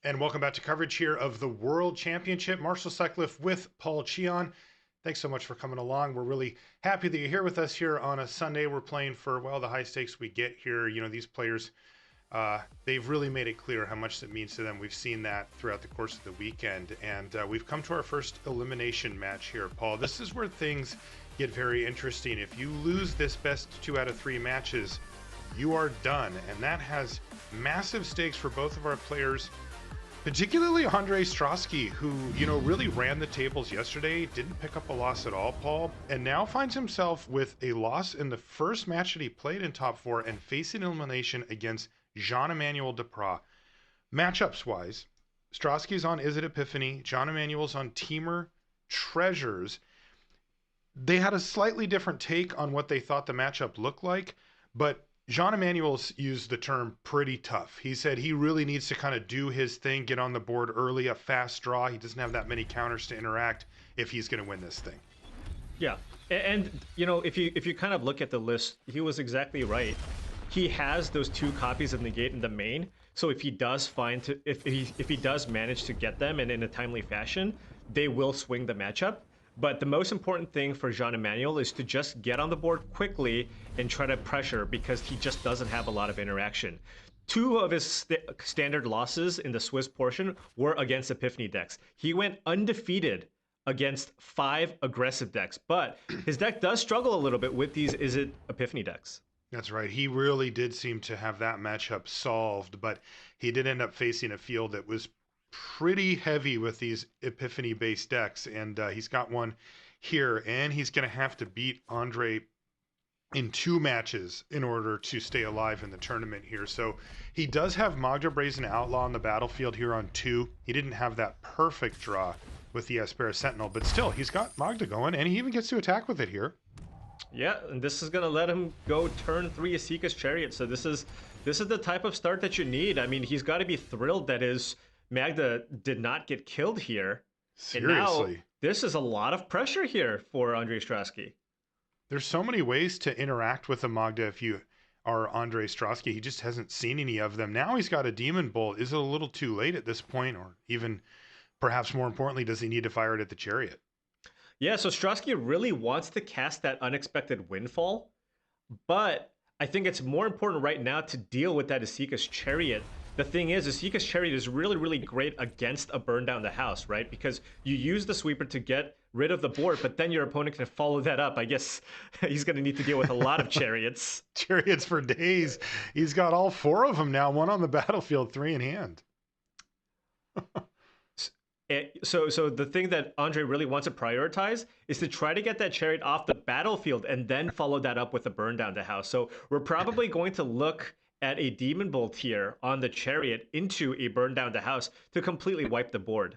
And welcome back to coverage here of the World Championship. Marshall Sutcliffe with Paul Cheon. Thanks so much for coming along. We're really happy that you're here with us here on a Sunday. We're playing for, well, the high stakes we get here. You know, these players, they've really made it clear how much it means to them. We've seen that throughout the course of the weekend. And we've come to our first elimination match here, Paul. This is where things get very interesting. If you lose this best 2 out of 3 matches, you are done. And that has massive stakes for both of our players, particularly Ondřej Stráský, who, you know, really ran the tables yesterday, didn't pick up a loss at all, Paul, and now finds himself with a loss in the first match that he played in top 4 and facing elimination against Jean-Emmanuel Depraz. Matchups-wise, Stráský's on Izzet Epiphany, Jean-Emmanuel's on Temur Treasures. They had a slightly different take on what they thought the matchup looked like, but Jean-Emmanuel's used the term pretty tough. He said he really needs to kind of do his thing, get on the board early, a fast draw. He doesn't have that many counters to interact if he's going to win this thing. Yeah, and you know, if you kind of look at the list, he was exactly right. He has those 2 copies of Negate in the main, so if he does if he does manage to get them and in a timely fashion, they will swing the matchup. But the most important thing for Jean-Emmanuel is to just get on the board quickly and try to pressure, because he just doesn't have a lot of interaction. 2 of his standard losses in the Swiss portion were against Epiphany decks. He went undefeated against 5 aggressive decks, but his deck does struggle a little bit with these Izzet Epiphany decks. That's right. He really did seem to have that matchup solved, but he did end up facing a field that was pretty heavy with these Epiphany-based decks, and he's got one here, and he's going to have to beat Ondřej in 2 matches in order to stay alive in the tournament here. So he does have Magda Brazen Outlaw on the battlefield here on 2. He didn't have that perfect draw with the Aspera Sentinel, but still, he's got Magda going, and he even gets to attack with it here. Yeah, and this is going to let him go turn 3 Asika's Chariot, so this is the type of start that you need. I mean, he's got to be thrilled that his Magda did not get killed here. Seriously. And now, this is a lot of pressure here for Ondřej Stráský. There's so many ways to interact with a Magda if you are Ondřej Stráský. He just hasn't seen any of them. Now he's got a Demon Bolt. Is it a little too late at this point? Or even, perhaps more importantly, does he need to fire it at the Chariot? Yeah, so Stráský really wants to cast that unexpected windfall, but I think it's more important right now to deal with that Asika's Chariot. The thing is, Asika's Chariot is really, really great against a burn down the house, right? Because you use the sweeper to get rid of the board, but then your opponent can follow that up. I guess he's going to need to deal with a lot of chariots. Chariots for days. He's got all 4 of them now, 1 on the battlefield, 3 in hand. So the thing that Ondřej really wants to prioritize is to try to get that chariot off the battlefield and then follow that up with a burn down the house. So we're probably going to look at a Demon Bolt here on the Chariot into a burn down the house to completely wipe the board.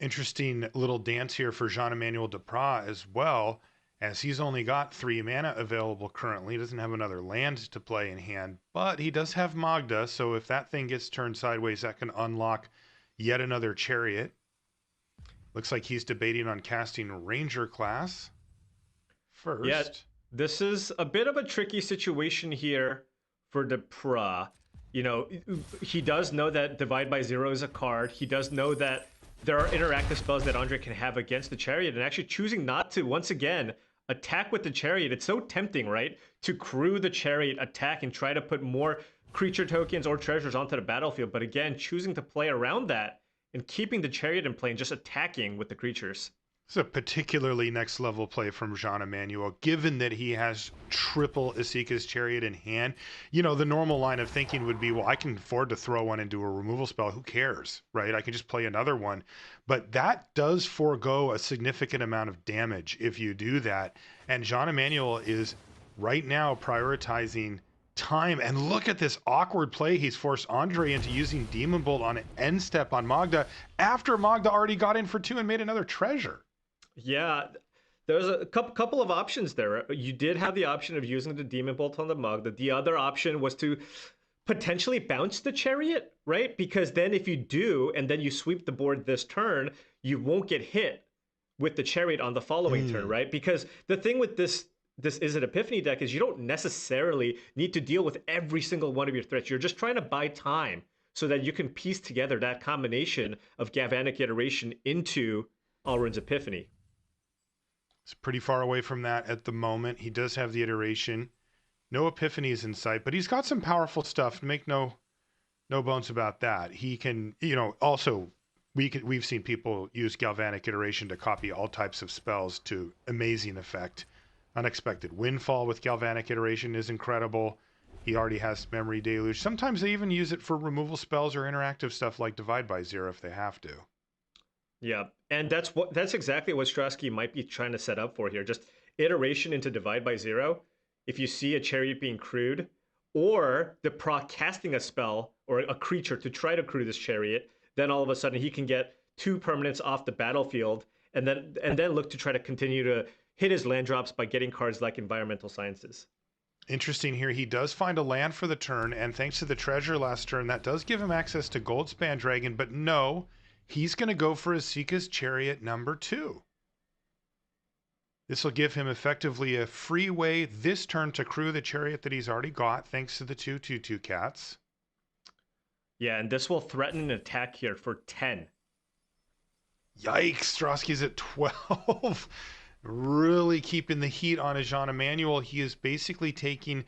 Interesting little dance here for Jean-Emmanuel Depraz as well, as he's only got 3 mana available currently. He doesn't have another land to play in hand, but he does have Magda, so if that thing gets turned sideways, that can unlock yet another Chariot. Looks like he's debating on casting Ranger class first. Yeah, this is a bit of a tricky situation here for Depraz. You know, he does know that Divide by Zero is a card. He does know that there are interactive spells that Ondřej can have against the Chariot, and actually choosing not to, once again, attack with the Chariot. It's so tempting, right? To crew the Chariot, attack, and try to put more creature tokens or treasures onto the battlefield. But again, choosing to play around that and keeping the Chariot in play and just attacking with the creatures. It's a particularly next level play from Jean-Emmanuel, given that he has triple Asika's Chariot in hand. You know, the normal line of thinking would be, well, I can afford to throw one into a removal spell. Who cares, right? I can just play another one. But that does forego a significant amount of damage if you do that. And Jean-Emmanuel is right now prioritizing time. And look at this awkward play. He's forced Ondřej into using Demon Bolt on an end step on Magda after Magda already got in for 2 and made another treasure. Yeah, there's a couple of options there. You did have the option of using the Demon Bolt on the Magda. The other option was to potentially bounce the Chariot, right? Because then if you do, and then you sweep the board this turn, you won't get hit with the Chariot on the following turn, right? Because the thing with this this Izzet Epiphany deck is you don't necessarily need to deal with every single one of your threats. You're just trying to buy time so that you can piece together that combination of Galvanic Iteration into Alrund's Epiphany. It's pretty far away from that at the moment. He does have the iteration. No epiphanies in sight, but he's got some powerful stuff. Make no bones about that. He can, also we've seen people use Galvanic Iteration to copy all types of spells to amazing effect. Unexpected Windfall with Galvanic Iteration is incredible. He already has Memory Deluge. Sometimes they even use it for removal spells or interactive stuff like Divide by Zero if they have to. Yeah, and that's exactly what Stráský might be trying to set up for here. Just iteration into Divide by Zero. If you see a chariot being crewed, or the proc casting a spell or a creature to try to crew this chariot, then all of a sudden he can get 2 permanents off the battlefield, and then look to try to continue to hit his land drops by getting cards like Environmental Sciences. Interesting here, he does find a land for the turn, and thanks to the treasure last turn, that does give him access to Goldspan Dragon, but no, he's going to go for Esika's Chariot number 2. This will give him effectively a free way this turn to crew the chariot that he's already got, thanks to the 2/2/2 cats. Yeah, and this will threaten an attack here for 10. Yikes, Stráský's at 12. Really keeping the heat on a Jean-Emmanuel. He is basically taking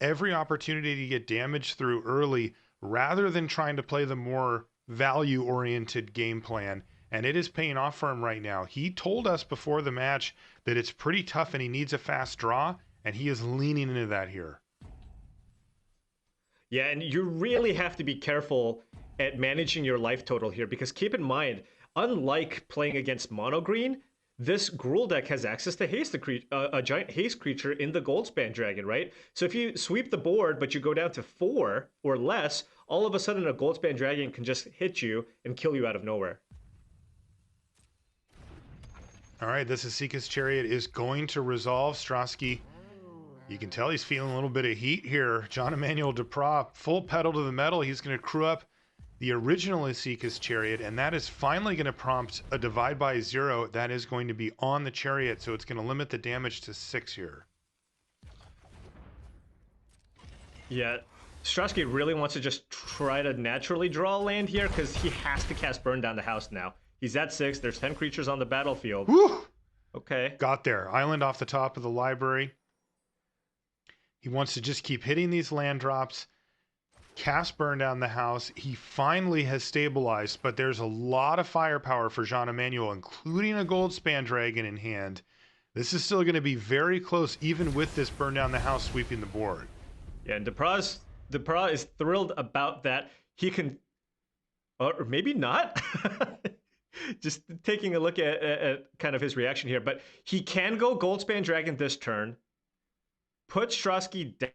every opportunity to get damage through early rather than trying to play the more value-oriented game plan. And it is paying off for him right now. He told us before the match that it's pretty tough and he needs a fast draw, and he is leaning into that here. Yeah, and you really have to be careful at managing your life total here, because keep in mind, unlike playing against mono green, this Gruul deck has access to haste, a giant haste creature in the Goldspan Dragon, right? So if you sweep the board, but you go down to 4 or less, all of a sudden a Goldspan Dragon can just hit you and kill you out of nowhere. All right, this Esika's Chariot is going to resolve. Stráský, you can tell he's feeling a little bit of heat here. Jean-Emmanuel Depraz, full pedal to the metal. He's going to crew up the original Esika's Chariot, and that is finally going to prompt a Divide by Zero. That is going to be on the Chariot, so it's going to limit the damage to 6 here. Yeah, Stráský really wants to just try to naturally draw a land here, because he has to cast Burn Down the House now. He's at 6. There's 10 creatures on the battlefield. Woo! Okay. Got there. Island off the top of the library. He wants to just keep hitting these land drops. Cast Burn Down the House. He finally has stabilized, but there's a lot of firepower for Jean-Emmanuel, including a Goldspan Dragon in hand. This is still going to be very close, even with this Burn Down the House sweeping the board. Yeah, and Depraz is thrilled about that. He can, or maybe not. Just taking a look at kind of his reaction here, but he can go Goldspan Dragon this turn, put Stráský down,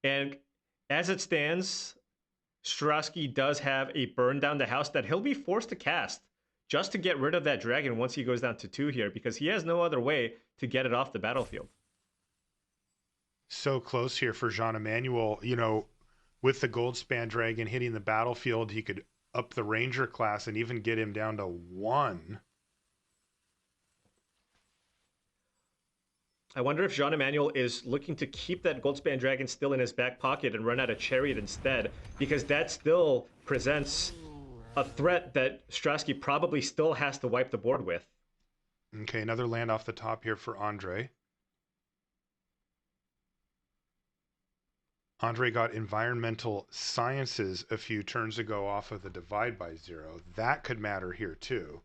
and as it stands, Stráský does have a Burn Down the House that he'll be forced to cast just to get rid of that dragon once he goes down to 2 here, because he has no other way to get it off the battlefield. So close here for Jean-Emmanuel. With the Goldspan Dragon hitting the battlefield, he could up the Ranger class and even get him down to 1. I wonder if Jean-Emmanuel is looking to keep that Goldspan Dragon still in his back pocket and run out a Chariot instead, because that still presents a threat that Stráský probably still has to wipe the board with. Okay, another land off the top here for Ondřej. Ondřej got Environmental Sciences a few turns ago off of the Divide by Zero. That could matter here too.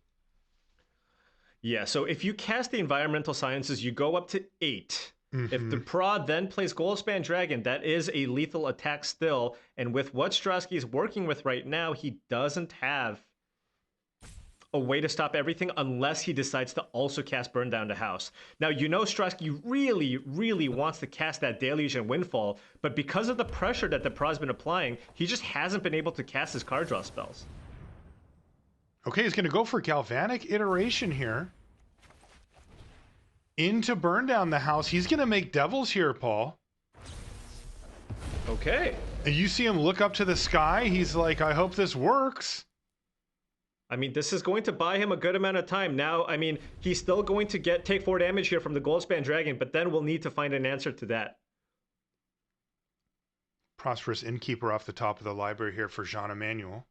Yeah, so if you cast the Environmental Sciences, you go up to 8. Mm-hmm. If Depraz then plays Goldspan Dragon, that is a lethal attack still. And with what Stráský is working with right now, he doesn't have a way to stop everything unless he decides to also cast Burn Down the House. Now, Stráský really, really wants to cast that Deluge and Windfall, but because of the pressure that Depraz has been applying, he just hasn't been able to cast his card draw spells. Okay, he's going to go for Galvanic Iteration here. Into Burn Down the House. He's going to make Devils here, Paul. Okay. And you see him look up to the sky. He's like, I hope this works. I mean, this is going to buy him a good amount of time. Now, I mean, he's still going to take 4 damage here from the Goldspan Dragon, but then we'll need to find an answer to that. Prosperous Innkeeper off the top of the library here for Jean-Emmanuel.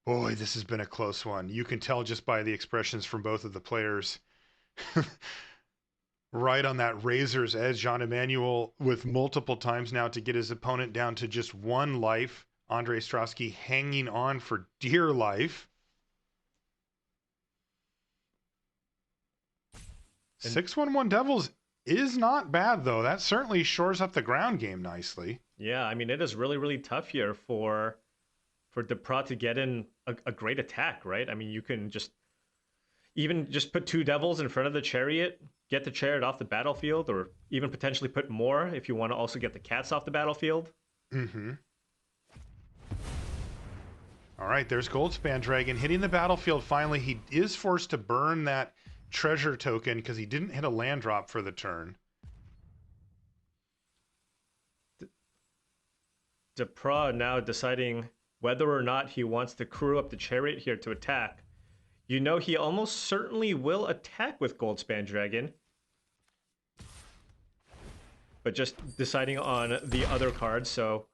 Boy, this has been a close one. You can tell just by the expressions from both of the players. Right on that razor's edge, Jean-Emmanuel with multiple times now to get his opponent down to just 1 life. Ondřej Stráský hanging on for dear life. 6-1-1 Devils is not bad, though. That certainly shores up the ground game nicely. Yeah, I mean, it is really, really tough here for Depraz to get in a great attack, right? I mean, you can even just put 2 Devils in front of the Chariot, get the Chariot off the battlefield, or even potentially put more if you want to also get the Cats off the battlefield. Mm-hmm. All right, there's Goldspan Dragon hitting the battlefield finally. He is forced to burn that treasure token because he didn't hit a land drop for the turn. Depraz now deciding whether or not he wants to crew up the Chariot here to attack. You know he almost certainly will attack with Goldspan Dragon. But just deciding on the other card, so...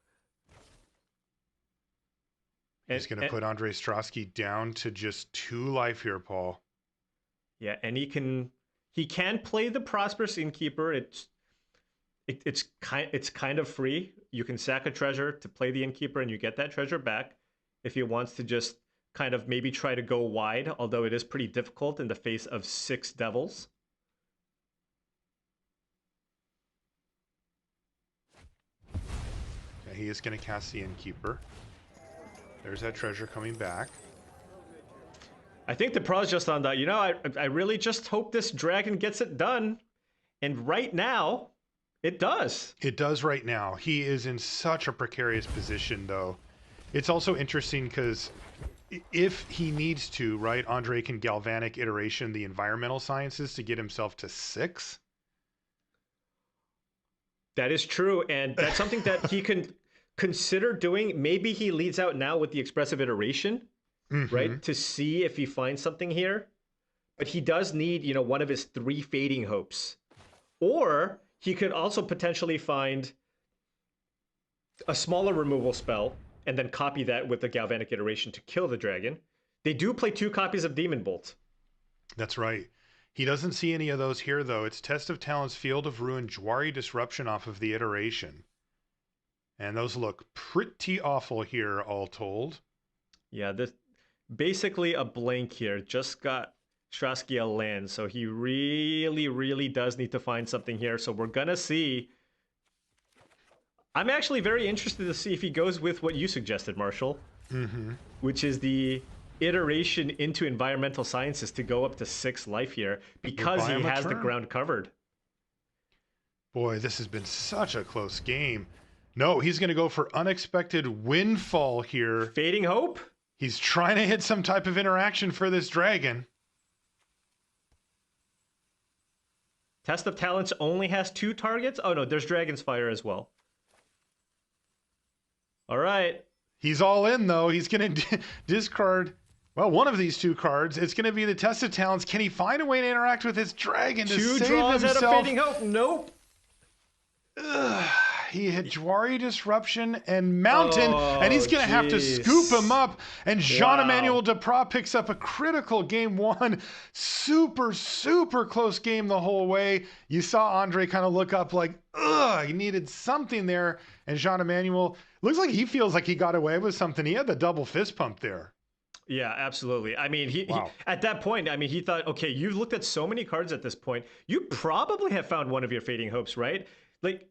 He's going to put Ondřej Stráský down to just 2 life here, Paul. Yeah, and he can play the Prosperous Innkeeper. It's kind of free. You can sack a treasure to play the Innkeeper, and you get that treasure back. If he wants to just kind of maybe try to go wide, although it is pretty difficult in the face of 6 Devils. Yeah, he is going to cast the Innkeeper. There's that treasure coming back. I think Depraz just on that. You know, I really just hope this dragon gets it done. And right now, it does. It does right now. He is in such a precarious position, though. It's also interesting because if he needs to, right, Ondřej can galvanic iteration the environmental sciences to get himself to 6. That is true. And that's something that he can consider doing. Maybe he leads out now with the expressive iteration, right? To see if he finds something here. But he does need, you know, one of his 3 fading hopes. Or he could also potentially find a smaller removal spell and then copy that with the galvanic iteration to kill the dragon. They do play 2 copies of Demon Bolt. That's right. He doesn't see any of those here, though. It's Test of Talents, Field of Ruin, Jwari Disruption off of the iteration. And those look pretty awful here, all told. Yeah, this basically a blank here. Just got Stráský a land, so he really, really does need to find something here. So we're gonna see. I'm actually very interested to see if he goes with what you suggested, Marshall, which is the iteration into environmental sciences to go up to 6 life here because he has the ground covered. Boy, this has been such a close game. No, he's going to go for Unexpected Windfall here. Fading Hope? He's trying to hit some type of interaction for this dragon. Test of Talents only has 2 targets? Oh no, there's Dragon's Fire as well. All right. He's all in, though. He's going to discard, well, one of these 2 cards. It's going to be the Test of Talents. Can he find a way to interact with his dragon to 2 save draws himself? out of Fading Hope? Nope. Ugh. He hit Jwari Disruption and Mountain, and he's going to have to scoop him up. And Jean-Emmanuel Depraz picks up a critical game 1. Super, super close game the whole way. You saw Ondřej kind of look up like, ugh, he needed something there. And Jean-Emmanuel, looks like he feels like he got away with something. He had the double fist pump there. Yeah, absolutely. I mean, he at that point, I mean, he thought, okay, you've looked at so many cards at this point. You probably have found one of your Fading Hopes, right? Like,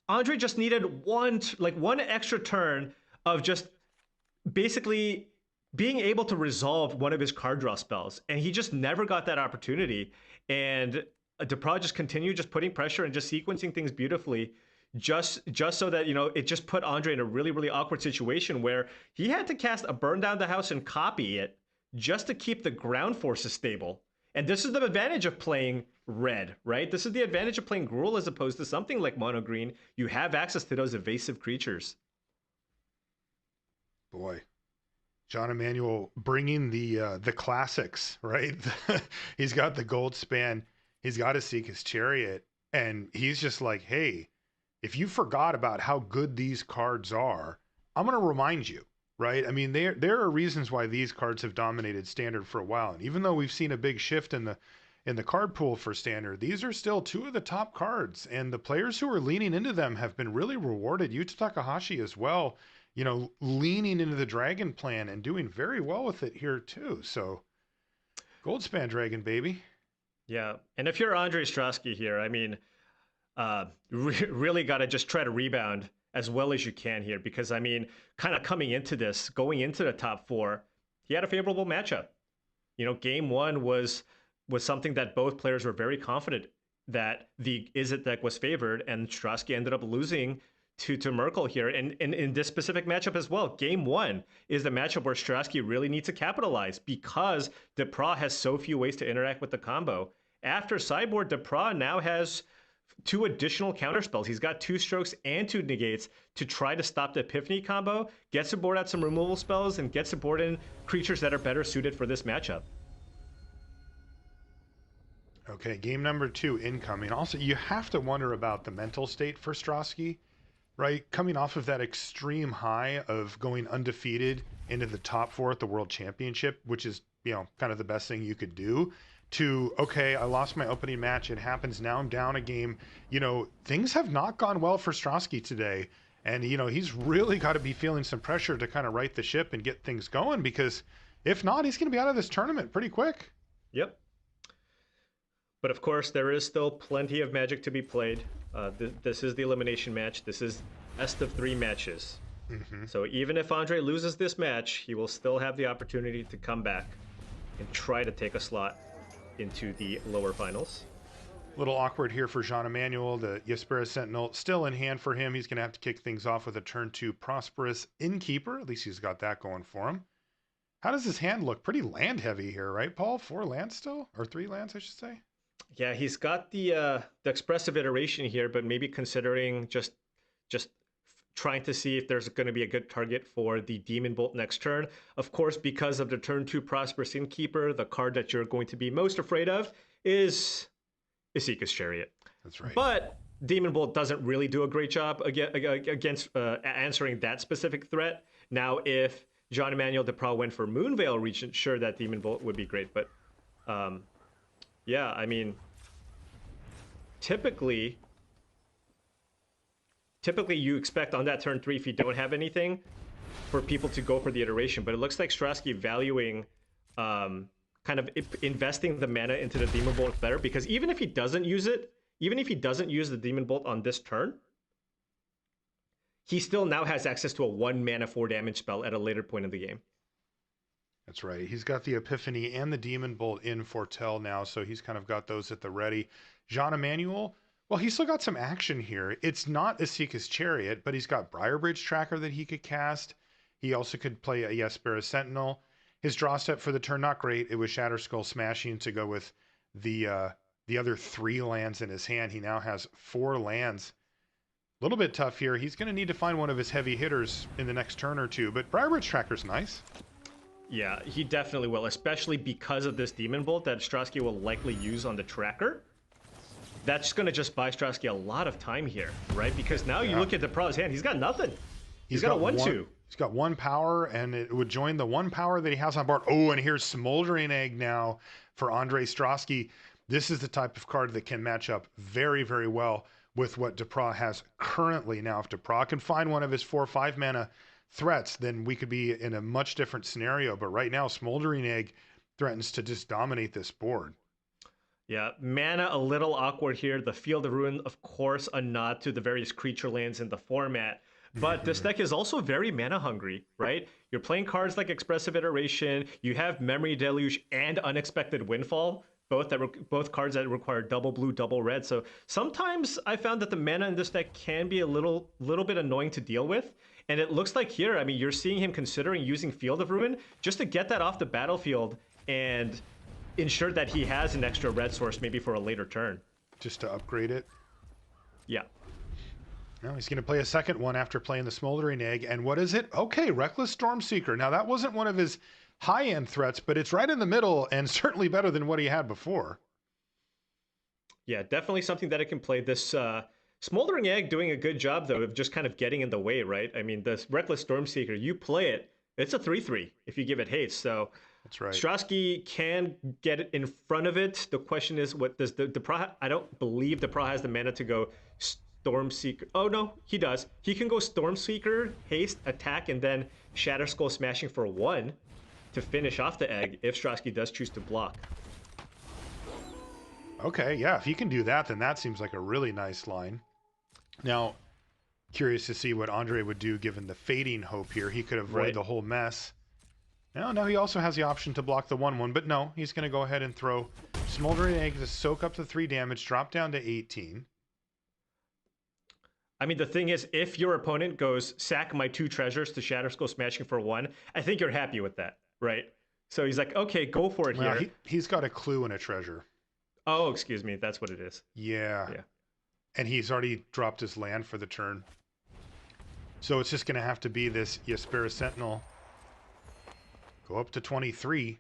Ondřej just needed one extra turn of just basically being able to resolve one of his card draw spells. And he just never got that opportunity. And Depraz just continued just putting pressure and just sequencing things beautifully, just so that, you know, it just put Ondřej in a really, really awkward situation where he had to cast a Burn Down the House and copy it just to keep the ground forces stable. And this is the advantage of playing red, right? This is the advantage of playing Gruul as opposed to something like mono green. You have access to those evasive creatures. Boy, Jean-Emmanuel bringing the classics, right? He's got the gold span. He's got to seek his chariot. And he's just like, hey, if you forgot about how good these cards are, I'm going to remind you, right? I mean, there are reasons why these cards have dominated Standard for a while. And even though we've seen a big shift in the card pool for Standard, these are still two of the top cards. And the players who are leaning into them have been really rewarded. Yuta Takahashi as well, you know, leaning into the Dragon plan and doing very well with it here too. So Goldspan Dragon, baby. Yeah, and if you're Ondřej Stráský here, I mean, really got to just try to rebound as well as you can here, because I mean, kind of coming into this, going into the top four, he had a favorable matchup. You know, game one was something that both players were very confident that the Izzet deck was favored, and Stráský ended up losing to Merkel here. And in this specific matchup as well, game one is the matchup where Stráský really needs to capitalize because Depraz has so few ways to interact with the combo. After sideboard, Depraz now has 2 additional counterspells. He's got 2 strokes and 2 negates to try to stop the Epiphany combo, gets to board out some removal spells, and gets to board in creatures that are better suited for this matchup. Okay, game number 2 incoming. Also, you have to wonder about the mental state for Stráský, right? Coming off of that extreme high of going undefeated into the top 4 at the World Championship, which is, you know, kind of the best thing you could do, to, okay, I lost my opening match. It happens now. I'm down a game. You know, things have not gone well for Stráský today. And, you know, he's really got to be feeling some pressure to kind of right the ship and get things going, because if not, he's going to be out of this tournament pretty quick. Yep. But of course, there is still plenty of Magic to be played. This is the elimination match. This is best of 3 matches. So even if Ondřej loses this match, he will still have the opportunity to come back and try to take a slot into the lower finals. A little awkward here for Jean-Emmanuel. The Jaspera Sentinel still in hand for him. He's going to have to kick things off with a turn 2 Prosperous Innkeeper. At least he's got that going for him. How does his hand look? Pretty land heavy here, right, Paul? 4 lands still? Or 3 lands, I should say? Yeah, he's got the expressive iteration here, but maybe considering just trying to see if there's going to be a good target for the Demon Bolt next turn. Of course, because of the turn 2 Prosperous Innkeeper, the card that you're going to be most afraid of is Isika's Chariot. That's right. But Demon Bolt doesn't really do a great job against answering that specific threat. Now, if Jean-Emmanuel Depraz went for Moonveil Regent, sure, that Demon Bolt would be great. But yeah, I mean, typically you expect on that turn 3, if you don't have anything, for people to go for the iteration. But it looks like Stráský valuing kind of investing the mana into the Demon Bolt better, because even if he doesn't use it, even if he doesn't use the Demon Bolt on this turn, he still now has access to a 1 mana 4 damage spell at a later point in the game. That's right. He's got the Epiphany and the Demon Bolt in Foretell now, so he's kind of got those at the ready. Jean-Emmanuel, well, he's still got some action here. It's not Isika's Chariot, but he's got Briarbridge Tracker that he could cast. He also could play a Jaspera Sentinel. His draw step for the turn, not great. It was Shatterskull Smashing to go with the other 3 lands in his hand. He now has 4 lands. A little bit tough here. He's going to need to find one of his heavy hitters in the next turn or 2, but Briarbridge Tracker's nice. Yeah, he definitely will, especially because of this Demon Bolt that Stráský will likely use on the tracker. That's going to just buy Stráský a lot of time here, right? Because now you look at Depraz's hand, he's got nothing. He's got a 1/2. He's got 1 power, and it would join the 1 power that he has on board. Oh, and here's Smoldering Egg now for Ondřej Stráský. This is the type of card that can match up very, very well with what Depraz has currently. Now, if Depraz can find one of his 4 or 5 mana threats, then we could be in a much different scenario. But right now, Smoldering Egg threatens to just dominate this board. Yeah, mana a little awkward here. The Field of Ruin, of course, a nod to the various creature lands in the format. But this deck is also very mana hungry, right? You're playing cards like Expressive Iteration. You have Memory Deluge and Unexpected Windfall, both cards that require double blue, double red. So sometimes I found that the mana in this deck can be a little bit annoying to deal with. And it looks like here, I mean, you're seeing him considering using Field of Ruin just to get that off the battlefield and ensure that he has an extra red source maybe for a later turn. Just to upgrade it? Yeah. Now he's going to play a second one after playing the Smoldering Egg. And what is it? Okay, Reckless Stormseeker. Now that wasn't one of his high-end threats, but it's right in the middle and certainly better than what he had before. Yeah, definitely something that it can play. This Smoldering Egg doing a good job, though, of just kind of getting in the way, right? I mean, this Reckless Stormseeker, you play it, it's a 3/3 if you give it haste. So that's right. Stráský can get it in front of it. The question is, what does Depraz? I don't believe Depraz has the mana to go Stormseeker. Oh, no, he does. He can go Stormseeker, haste, attack, and then Shatter Skull Smashing for 1 to finish off the egg if Stráský does choose to block. Okay, yeah, if he can do that, then that seems like a really nice line. Now, curious to see what Ondřej would do given the Fading Hope here. He could avoid the whole mess. Now he also has the option to block the 1/1, but no, he's going to go ahead and throw Smoldering Egg to soak up the 3 damage, drop down to 18. I mean, the thing is, if your opponent goes, sack my 2 treasures to Shatter Skull Smashing for 1, I think you're happy with that, right? So he's like, okay, go for it here. He's got a clue and a treasure. Oh, excuse me, that's what it is. Yeah. And he's already dropped his land for the turn. So it's just going to have to be this Jesper Sentinel. Go up to 23.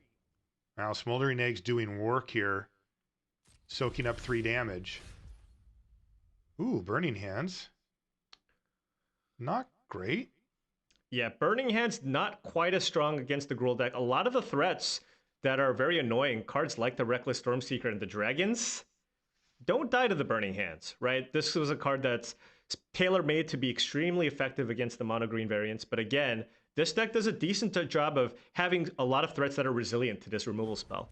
Now Smoldering Egg's doing work here. Soaking up 3 damage. Ooh, Burning Hands. Not great. Yeah, Burning Hands not quite as strong against the Gruul deck. A lot of the threats that are very annoying, cards like the Reckless Stormseeker and the Dragons, don't die to the Burning Hands, right? This was a card that's tailor-made to be extremely effective against the mono-green variants. But again, this deck does a decent job of having a lot of threats that are resilient to this removal spell.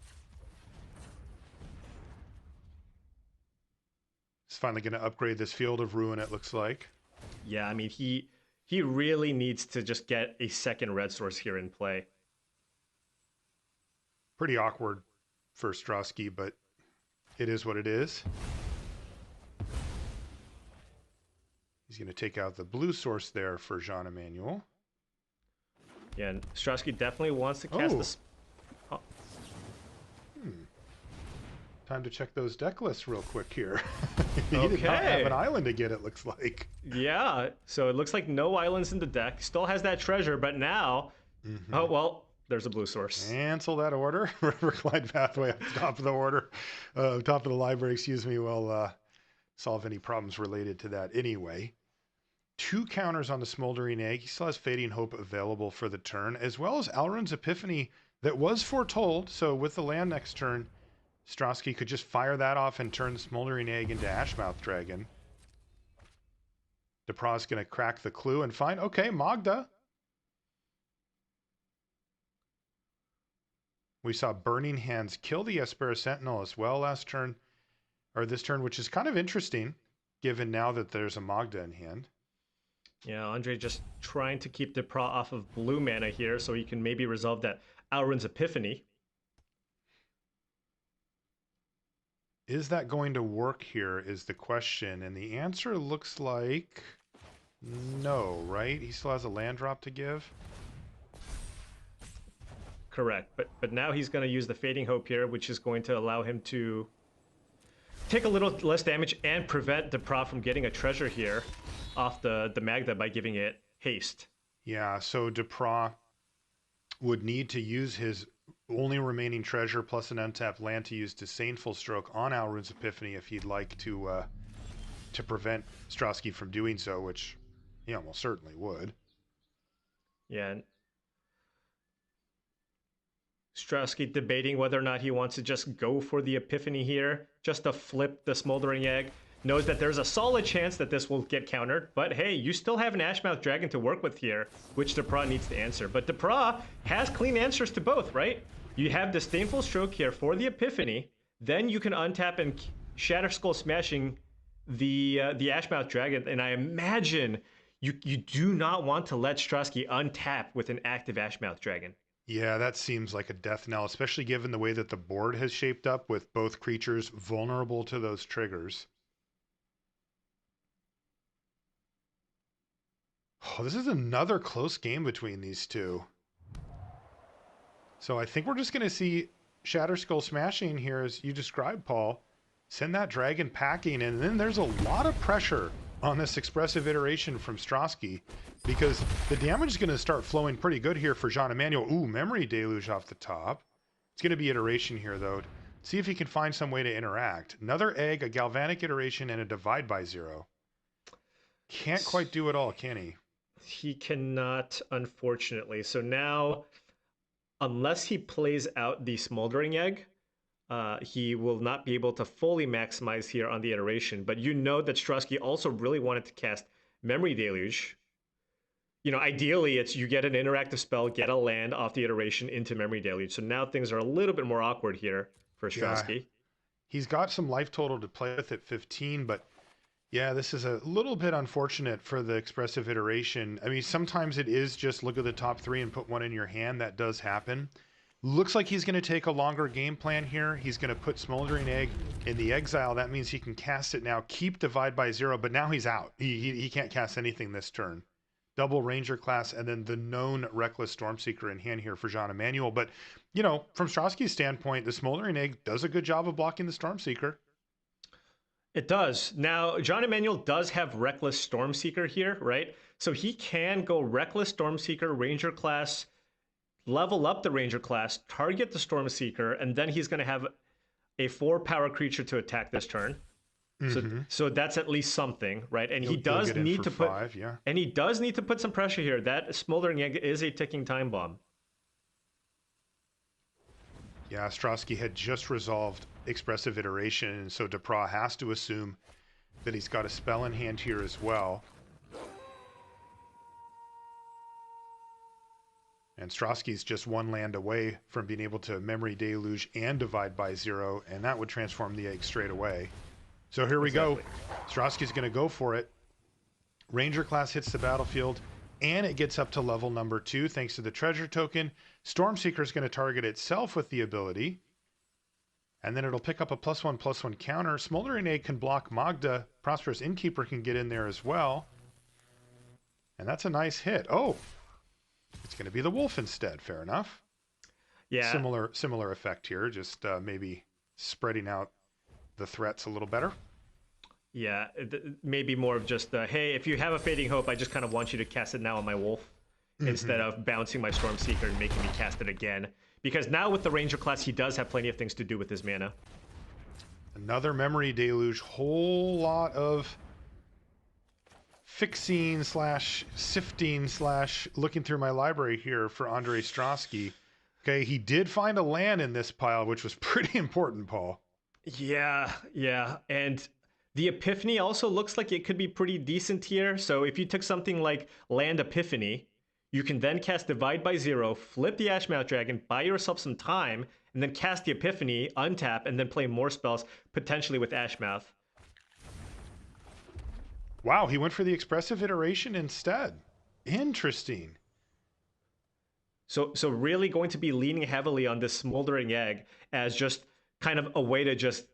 He's finally going to upgrade this Field of Ruin, it looks like. Yeah, I mean, he really needs to just get a second red source here in play. Pretty awkward for Stráský, but it is what it is. He's going to take out the blue source there for Jean-Emmanuel. Yeah, and Stráský definitely wants to cast this. Oh. Time to check those deck lists real quick here. He Okay. did not have an island to get, it looks like. Yeah, so it looks like no islands in the deck. Still has that treasure, but now... Oh, well, there's a blue source. Cancel that order. Riverglide Pathway at the top of the order. Top of the library, excuse me, will solve any problems related to that anyway. 2 counters on the Smoldering Egg. He still has Fading Hope available for the turn, as well as Alrund's Epiphany that was foretold. So with the land next turn, Stráský could just fire that off and turn the Smoldering Egg into Ashmouth Dragon. Depraz going to crack the clue and find, okay, Magda. We saw Burning Hands kill the Jesper Sentinel as well last turn, or this turn, which is kind of interesting, given now that there's a Magda in hand. Yeah, Ondřej just trying to keep Depraz off of blue mana here so he can maybe resolve that Alrund's Epiphany. Is that going to work here is the question, and the answer looks like no, right? He still has a land drop to give. Correct, but now he's going to use the Fading Hope here, which is going to allow him to take a little less damage and prevent Depraz from getting a treasure here off the Magda by giving it haste. Yeah, so Depraz would need to use his only remaining treasure plus an untapped land to use Disdainful Stroke on Alrund's Epiphany if he'd like to prevent Stráský from doing so, which he almost certainly would. Yeah, and Stráský debating whether or not he wants to just go for the Epiphany here, just to flip the Smoldering Egg. Knows that there's a solid chance that this will get countered, but hey, you still have an Ashmouth Dragon to work with here, which Depraz needs to answer. But Depraz has clean answers to both, right? You have Disdainful Stroke here for the Epiphany, then you can untap and Shatter Skull Smashing the Ashmouth Dragon, and I imagine you do not want to let Stráský untap with an active Ashmouth Dragon. Yeah, that seems like a death knell, especially given the way that the board has shaped up with both creatures vulnerable to those triggers. Oh, this is another close game between these two. So I think we're just going to see Shatter Skull Smashing here, as you described, Paul. Send that dragon packing, and then there's a lot of pressure on this expressive iteration from Stráský, because the damage is going to start flowing pretty good here for Jean-Emmanuel. Ooh, Memory Deluge off the top. It's going to be iteration here, though. See if he can find some way to interact. Another egg, a galvanic iteration, and a divide by 0. Can't quite do it all, can he? He cannot, unfortunately. So now, unless he plays out the smoldering egg, he will not be able to fully maximize here on the iteration. But you know that Stráský also really wanted to cast Memory Deluge. You know, ideally, it's you get an interactive spell, get a land off the iteration into Memory Deluge. So now things are a little bit more awkward here for Stráský. Yeah. He's got some life total to play with at 15, but yeah, this is a little bit unfortunate for the expressive iteration. I mean, sometimes it is just look at the top 3 and put one in your hand. That does happen. Looks like he's going to take a longer game plan here. He's going to put Smoldering Egg in the exile. That means he can cast it now, keep Divide by 0, but now he's out. He can't cast anything this turn. Double Ranger class, and then the known Reckless Stormseeker in hand here for Jean-Emmanuel. But, you know, from Stráský's standpoint, the Smoldering Egg does a good job of blocking the Stormseeker. It does. Now, Jean-Emmanuel does have Reckless Stormseeker here, right? So he can go Reckless Stormseeker, Ranger class, level up the Ranger class, target the Stormseeker, and then he's going to have a 4-power creature to attack this turn. So that's at least something, right? And he does need to put 5, yeah. And he does need to put some pressure here. That Smoldering Egg is a ticking time bomb. Yeah, Stráský had just resolved expressive iteration, and so Depraz has to assume that he's got a spell in hand here as well. And Stráský's just 1 land away from being able to Memory Deluge and Divide by 0, and that would transform the egg straight away. So here we go. Stráský's going to go for it. Ranger class hits the battlefield, and it gets up to level number 2 thanks to the treasure token. Stormseeker is going to target itself with the ability, and then it'll pick up a +1/+1 counter. Smoldering Egg can block Magda. Prosperous Innkeeper can get in there as well. And that's a nice hit. Oh, it's going to be the wolf instead. Fair enough. Yeah. Similar effect here, just maybe spreading out the threats a little better. Yeah, maybe more of just, hey, if you have a Fading Hope, I just kind of want you to cast it now on my wolf instead of bouncing my Stormseeker and making me cast it again. Because now with the Ranger class, he does have plenty of things to do with his mana. Another Memory Deluge. Whole lot of fixing / sifting / looking through my library here for Ondřej Stráský. Okay, he did find a land in this pile, which was pretty important, Paul. Yeah. And the Epiphany also looks like it could be pretty decent here. So if you took something like Land Epiphany, you can then cast Divide by 0, flip the Ashmouth Dragon, buy yourself some time, and then cast the Epiphany, untap, and then play more spells, potentially with Ashmouth. Wow, he went for the expressive iteration instead. Interesting. So really going to be leaning heavily on this Smoldering Egg as just kind of a way to just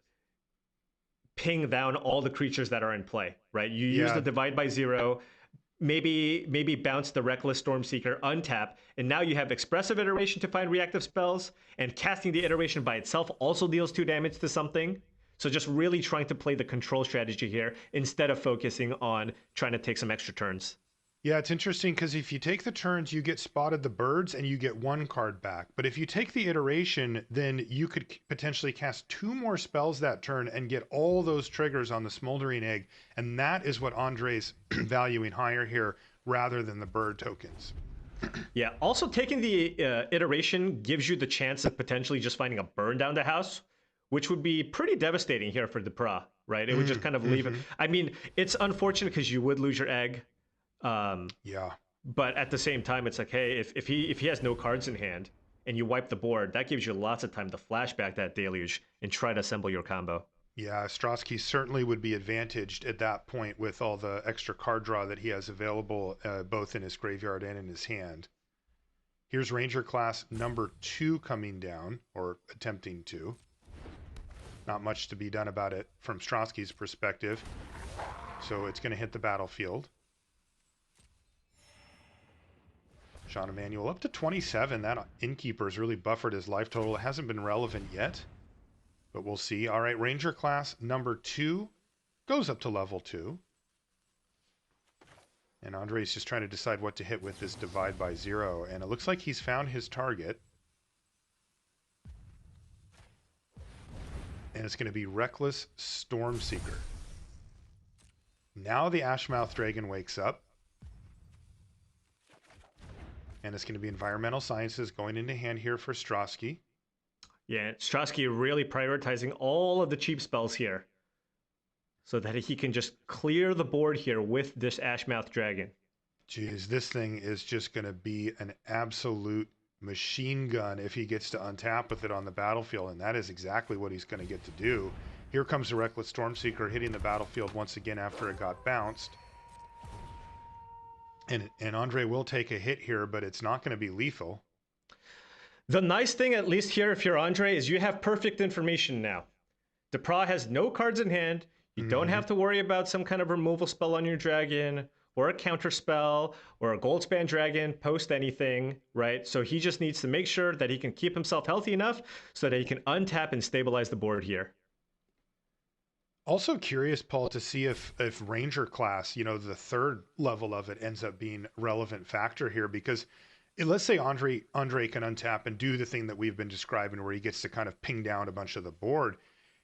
ping down all the creatures that are in play, right? You use the Divide by 0, maybe bounce the Reckless Stormseeker, untap, and now you have expressive iteration to find reactive spells, and casting the iteration by itself also deals 2 damage to something. So just really trying to play the control strategy here instead of focusing on trying to take some extra turns. Yeah, it's interesting because if you take the turns, you get Spotted the Birds and you get 1 card back. But if you take the iteration, then you could potentially cast 2 more spells that turn and get all those triggers on the Smoldering Egg. And that is what Ondřej's valuing higher here rather than the bird tokens. Yeah, also taking the iteration gives you the chance of potentially just finding a burn down the house, which would be pretty devastating here for Depraz, right? It would just kind of leave it. I mean, it's unfortunate because you would lose your egg. Yeah. But at the same time, it's like, hey, if he has no cards in hand and you wipe the board, that gives you lots of time to flashback that Deluge and try to assemble your combo. Yeah, Stráský certainly would be advantaged at that point with all the extra card draw that he has available, both in his graveyard and in his hand. Here's Ranger class number 2 coming down, or attempting to. Not much to be done about it from Stráský's perspective. So it's going to hit the battlefield. Jean-Emmanuel up to 27. That Innkeeper's really buffered his life total. It hasn't been relevant yet, but we'll see. All right, Ranger class number 2 goes up to level 2. And Ondřej's just trying to decide what to hit with this divide by 0. And it looks like he's found his target. And it's going to be Reckless Stormseeker. Now the Ashmouth Dragon wakes up. And it's going to be Environmental Sciences going into hand here for Stráský. Yeah, Stráský really prioritizing all of the cheap spells here, so that he can just clear the board here with this Ashmouth Dragon. Jeez, this thing is just going to be an absolute machine gun if he gets to untap with it on the battlefield, and that is exactly what he's going to get to do. Here comes the Reckless Stormseeker hitting the battlefield once again after it got bounced. And Ondřej will take a hit here, but it's not going to be lethal. The nice thing, at least here, if you're Ondřej, is you have perfect information now. Depraz has no cards in hand. You don't have to worry about some kind of removal spell on your dragon, or a counter spell, or a Goldspan dragon post anything, right? So he just needs to make sure that he can keep himself healthy enough so that he can untap and stabilize the board here. Also curious, Paul, to see if Ranger class, you know, the third level of it ends up being a relevant factor here, because let's say Ondřej can untap and do the thing that we've been describing where he gets to kind of ping down a bunch of the board.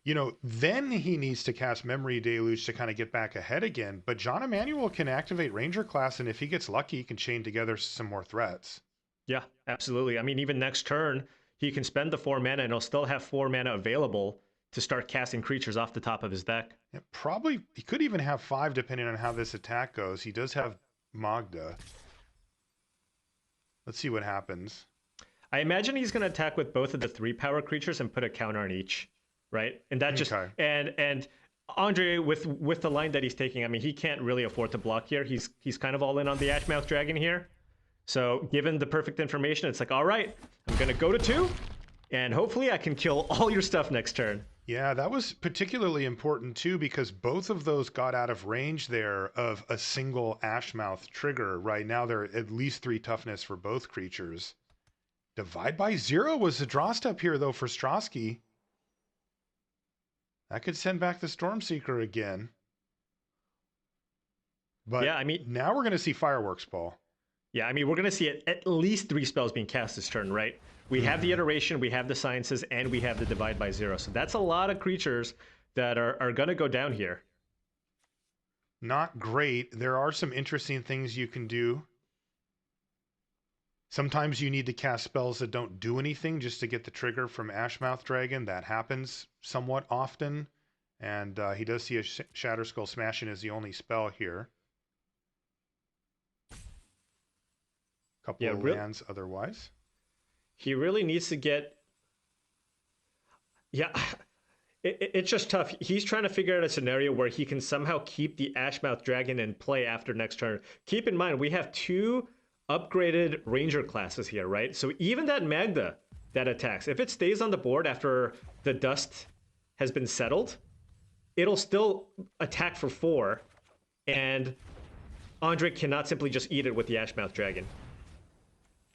You know, then he needs to cast Memory Deluge to kind of get back ahead again. But Jean-Emmanuel can activate Ranger class, and if he gets lucky, he can chain together some more threats. Yeah, absolutely. I mean, even next turn, he can spend the 4 mana and he'll still have 4 mana available to start casting creatures off the top of his deck. Yeah, probably, he could even have 5 depending on how this attack goes. He does have Magda. Let's see what happens. I imagine he's going to attack with both of the 3-power creatures and put a counter on each, right? And that just and Ondřej with the line that he's taking, I mean, he can't really afford to block here. He's kind of all in on the Ashmouth Dragon here. So given the perfect information, it's like, all right, I'm going to go to 2, and hopefully I can kill all your stuff next turn. Yeah, that was particularly important too, because both of those got out of range there of a single Ashmouth trigger. Right now, there are at least 3 toughness for both creatures. Divide by 0 was the draw step here, though, for Stráský. That could send back the Stormseeker again. But yeah, I mean, now we're going to see fireworks, Paul. Yeah, I mean, we're going to see at least 3 spells being cast this turn, right? We have the iteration, we have the sciences, and we have the divide by 0. So that's a lot of creatures that are going to go down here. Not great. There are some interesting things you can do. Sometimes you need to cast spells that don't do anything just to get the trigger from Ashmouth Dragon. That happens somewhat often. And he does see a Shatterskull Smashing as the only spell here. Couple of lands otherwise. He really needs to get... Yeah, it's just tough. He's trying to figure out a scenario where he can somehow keep the Ashmouth Dragon in play after next turn. Keep in mind, we have 2 upgraded Ranger classes here, right? So even that Magda that attacks, if it stays on the board after the dust has been settled, it'll still attack for 4, and Ondřej cannot simply just eat it with the Ashmouth Dragon.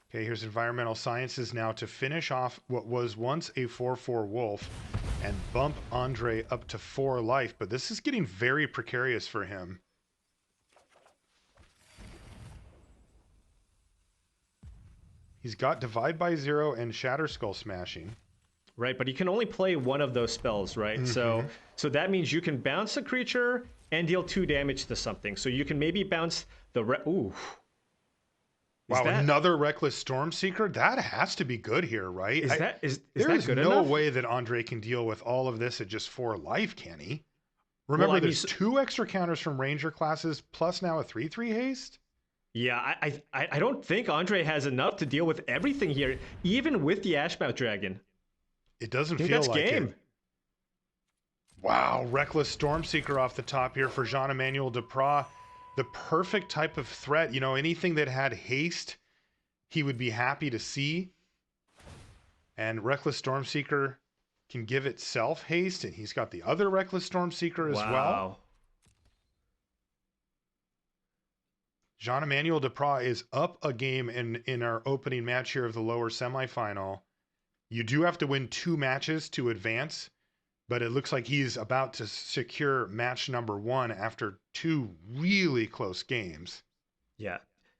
Okay, here's Environmental Sciences now to finish off what was once a 4/4 Wolf and bump Ondřej up to 4 life, but this is getting very precarious for him. He's got Divide by 0 and Shatterskull Smashing. Right, but you can only play one of those spells, right? So that means you can bounce a creature and deal 2 damage to something. So you can maybe bounce the... Ooh. Wow, another Reckless Stormseeker? That has to be good here, right? Is there's that good no enough? way that Ondřej can deal with all of this at just 4 life, can he? Remember, there's 2 extra counters from Ranger classes, plus now a 3/3 haste? Yeah, I don't think Ondřej has enough to deal with everything here, even with the Ashmouth Dragon. It doesn't feel like game. it. Wow, Reckless Stormseeker off the top here for Jean-Emmanuel Depraz. The perfect type of threat. You know, anything that had haste, he would be happy to see. And Reckless Stormseeker can give itself haste, and he's got the other Reckless Stormseeker as well. Jean-Emmanuel Depraz is up a game in our opening match here of the lower semifinal. You do have to win 2 matches to advance, but it looks like he's about to secure match number 1 after 2 really close games. Yeah.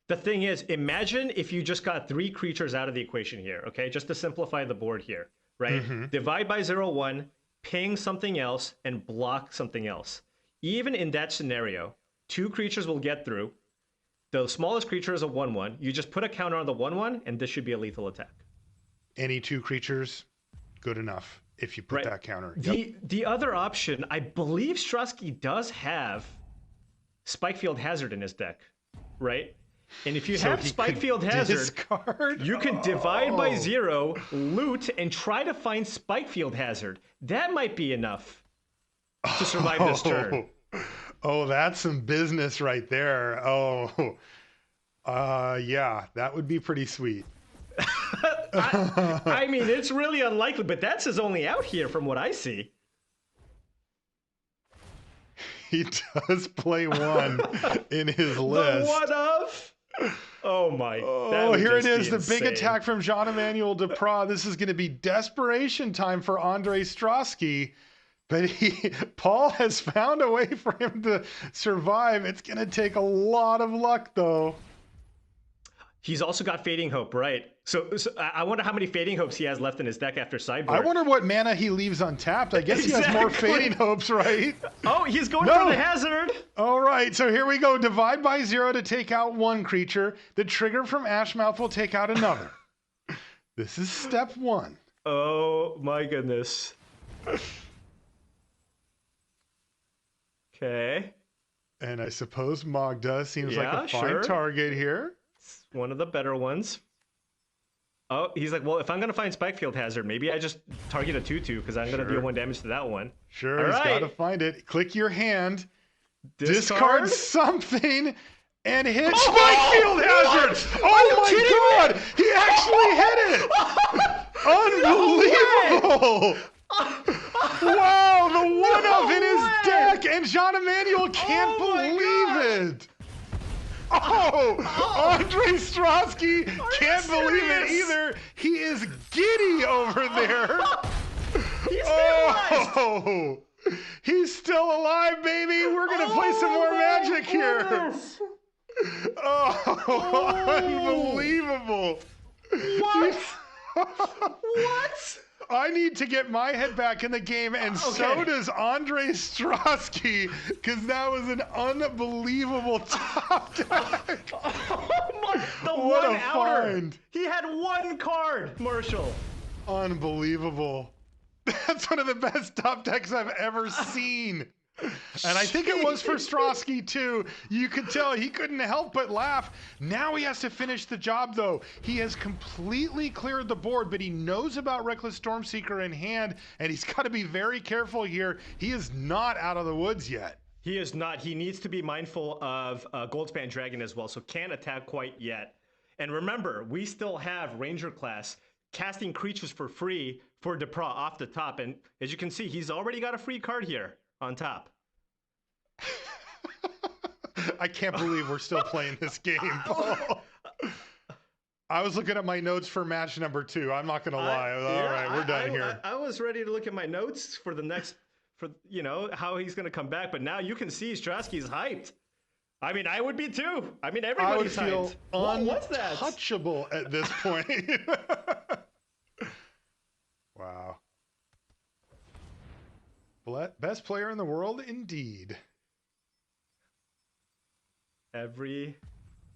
The thing is, imagine if you just got 3 creatures out of the equation here, okay? Just to simplify the board here, right? Divide by 0, 1, ping something else, and block something else. Even in that scenario, 2 creatures will get through. The smallest creature is a 1/1. You just put a counter on the 1/1, and this should be a lethal attack. Any 2 creatures, good enough if you put that counter. The other option, I believe Stráský does have Spikefield Hazard in his deck, right? And if you have Spikefield Hazard, you can divide by 0, loot, and try to find Spikefield Hazard. That might be enough to survive this turn. Oh, that's some business right there. Oh, yeah, that would be pretty sweet. I mean, it's really unlikely, but that's his only out here from what I see. He does play 1 in his list. The one of? Oh my. Oh, here it is. The big attack from Jean-Emmanuel Depraz. This is going to be desperation time for Ondřej Stráský. But Paul has found a way for him to survive. It's going to take a lot of luck, though. He's also got Fading Hope, right? So I wonder how many Fading Hopes he has left in his deck after sideboard. I wonder what mana he leaves untapped. I guess he has more Fading Hopes, right? Oh, he's going for the hazard. All right, so here we go. Divide by 0 to take out 1 creature. The trigger from Ashmouth will take out another. This is step 1. Oh my goodness. Okay. And I suppose Magda seems like a fine target here. It's one of the better ones. Oh, he's like, well, if I'm going to find Spikefield Hazard, maybe I just target a 2/2 because I'm going to deal 1 damage to that one. Sure, he's got to find it. Click your hand, discard something, and hit Spikefield Hazard. Oh my God, he actually hit it. Unbelievable. Wow, the one-up in his deck, and Jean-Emmanuel can't believe it. Oh, Ondřej Stráský can't believe it either. He is giddy over there. He's still alive, baby. We're going to play some more Magic here. Oh, unbelievable. What? What? I need to get my head back in the game, and so does Ondřej Stráský, because that was an unbelievable top deck. What a find. He had 1 card, Marshall. Unbelievable. That's one of the best top decks I've ever seen. And I think it was for Stráský too. You could tell he couldn't help but laugh. Now he has to finish the job though. He has completely cleared the board, but he knows about Reckless Stormseeker in hand, and he's got to be very careful here. He is not out of the woods yet. He is not. He needs to be mindful of Goldspan Dragon as well, so can't attack quite yet. And remember, we still have Ranger class casting creatures for free for Depraz off the top, and as you can see, he's already got a free card here on top. I can't believe we're still playing this game, Paul. I was looking at my notes for match number 2. I'm not going to lie. All right, we're done here. I was ready to look at my notes for the next, how he's going to come back. But now you can see Stráský's hyped. I mean, I would be too. I mean, everybody's hyped. I would feel untouchable at this point. Wow. Best player in the world, indeed. Every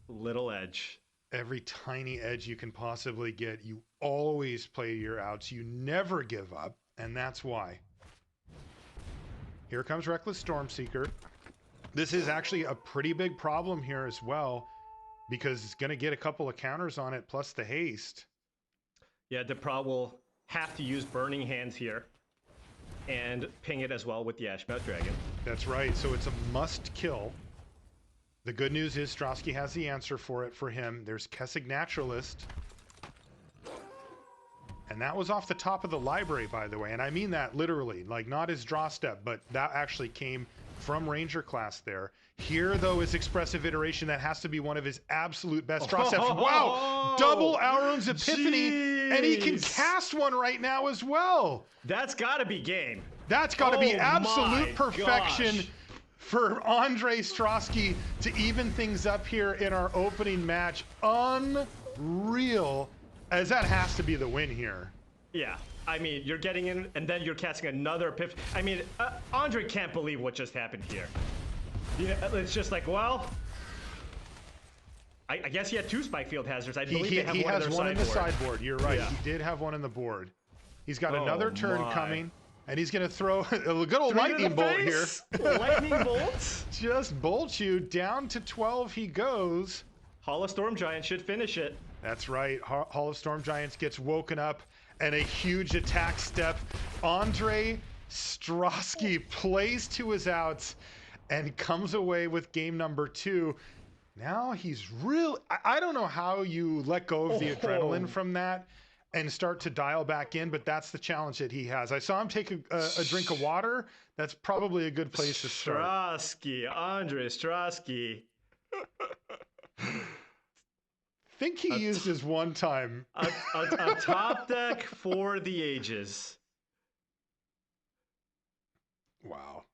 little edge. Every tiny edge you can possibly get. You always play your outs. You never give up, and that's why. Here comes Reckless Stormseeker. This is actually a pretty big problem here as well, because it's going to get a couple of counters on it, plus the haste. Yeah, Depraz will have to use Burning Hands here and ping it as well with the Ashmouth Dragon. That's right. So it's a must kill. The good news is Stráský has the answer for it for him. There's Kessig Naturalist. And that was off the top of the library, by the way. And I mean that literally, like not his draw step, but that actually came from Ranger class there. Here, though, is Expressive Iteration. That has to be one of his absolute best draw steps. Wow! Double Auron's Epiphany, and he can cast one right now as well. That's got to be game. That's got to be absolute perfection. Gosh. for Ondřej Stráský to even things up here in our opening match. Unreal, as that has to be the win here. Yeah, I mean, you're getting in, and then you're casting another Epiphany. I mean, Ondřej can't believe what just happened here. Yeah, it's just like, well, I guess he had 2 spike field hazards. I believe they have he one has in their one in the sideboard. You're right. Yeah. He did have one in the board. He's got another turn my. coming, and he's going to throw a good old 3 to lightning the bolt here. face. Lightning bolt. Just bolt you down to 12. He goes. Hall of Storm Giant should finish it. That's right. Hall of Storm Giants gets woken up, and a huge attack step. Ondřej Stráský plays to his outs and comes away with game number 2. Now he's real. I don't know how you let go of the adrenaline from that and start to dial back in, but that's the challenge that he has. I saw him take a drink of water. That's probably a good place to start. Stráský, Ondřej Stráský. Think he used his one time. A top deck for the ages. Wow.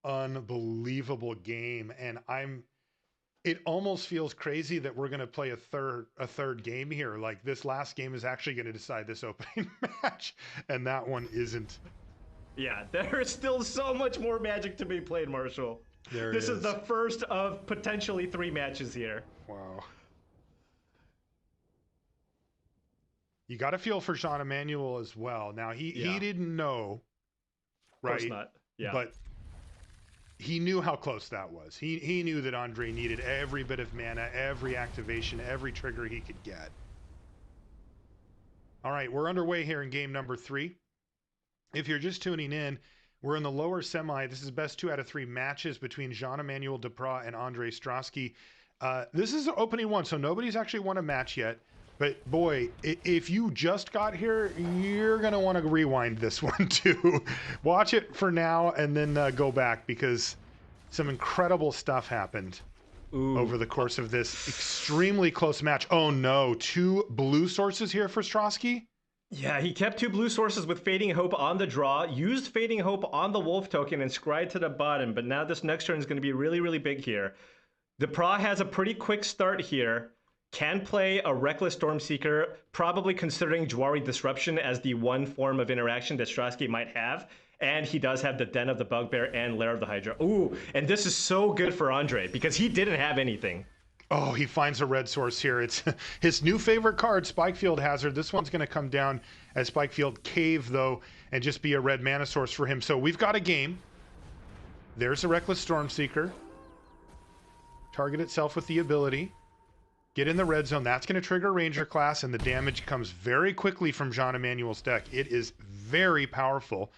Unbelievable game. And it almost feels crazy that we're going to play a third game here. Like, this last game is actually going to decide this opening match, and that one isn't. Yeah, there is still so much more Magic to be played, Marshall. This is the first of potentially 3 matches here. Wow. You got to feel for Jean-Emmanuel as well. Now, he didn't know, right? Of course not. Yeah. But he knew how close that was. He knew that Ondřej needed every bit of mana, every activation, every trigger he could get. All right, we're underway here in game number 3. If you're just tuning in, we're in the lower semi. This is best 2 out of 3 matches between Jean-Emmanuel Depraz and Ondřej Stráský. This is opening 1, so nobody's actually won a match yet. But boy, if you just got here, you're going to want to rewind this one too. Watch it for now and then go back, because some incredible stuff happened over the course of this extremely close match. Oh no, 2 blue sources here for Stráský? Yeah, he kept 2 blue sources with Fading Hope on the draw, used Fading Hope on the Wolf token, and scryed to the bottom. But now this next turn is going to be really, really big here. Depraz has a pretty quick start here. Can play a Reckless Stormseeker, probably considering Jwari Disruption as the one form of interaction that Stráský might have. And he does have the Den of the Bugbear and Lair of the Hydra. Ooh, and this is so good for Ondřej because he didn't have anything. Oh, he finds a red source here. It's his new favorite card, Spikefield Hazard. This one's going to come down as Spikefield Cave, though, and just be a red mana source for him. So we've got a game. There's a Reckless Stormseeker. Target itself with the ability. Get in the red zone. That's going to trigger Ranger class, and the damage comes very quickly from Jean-Emmanuel's deck. It is very powerful.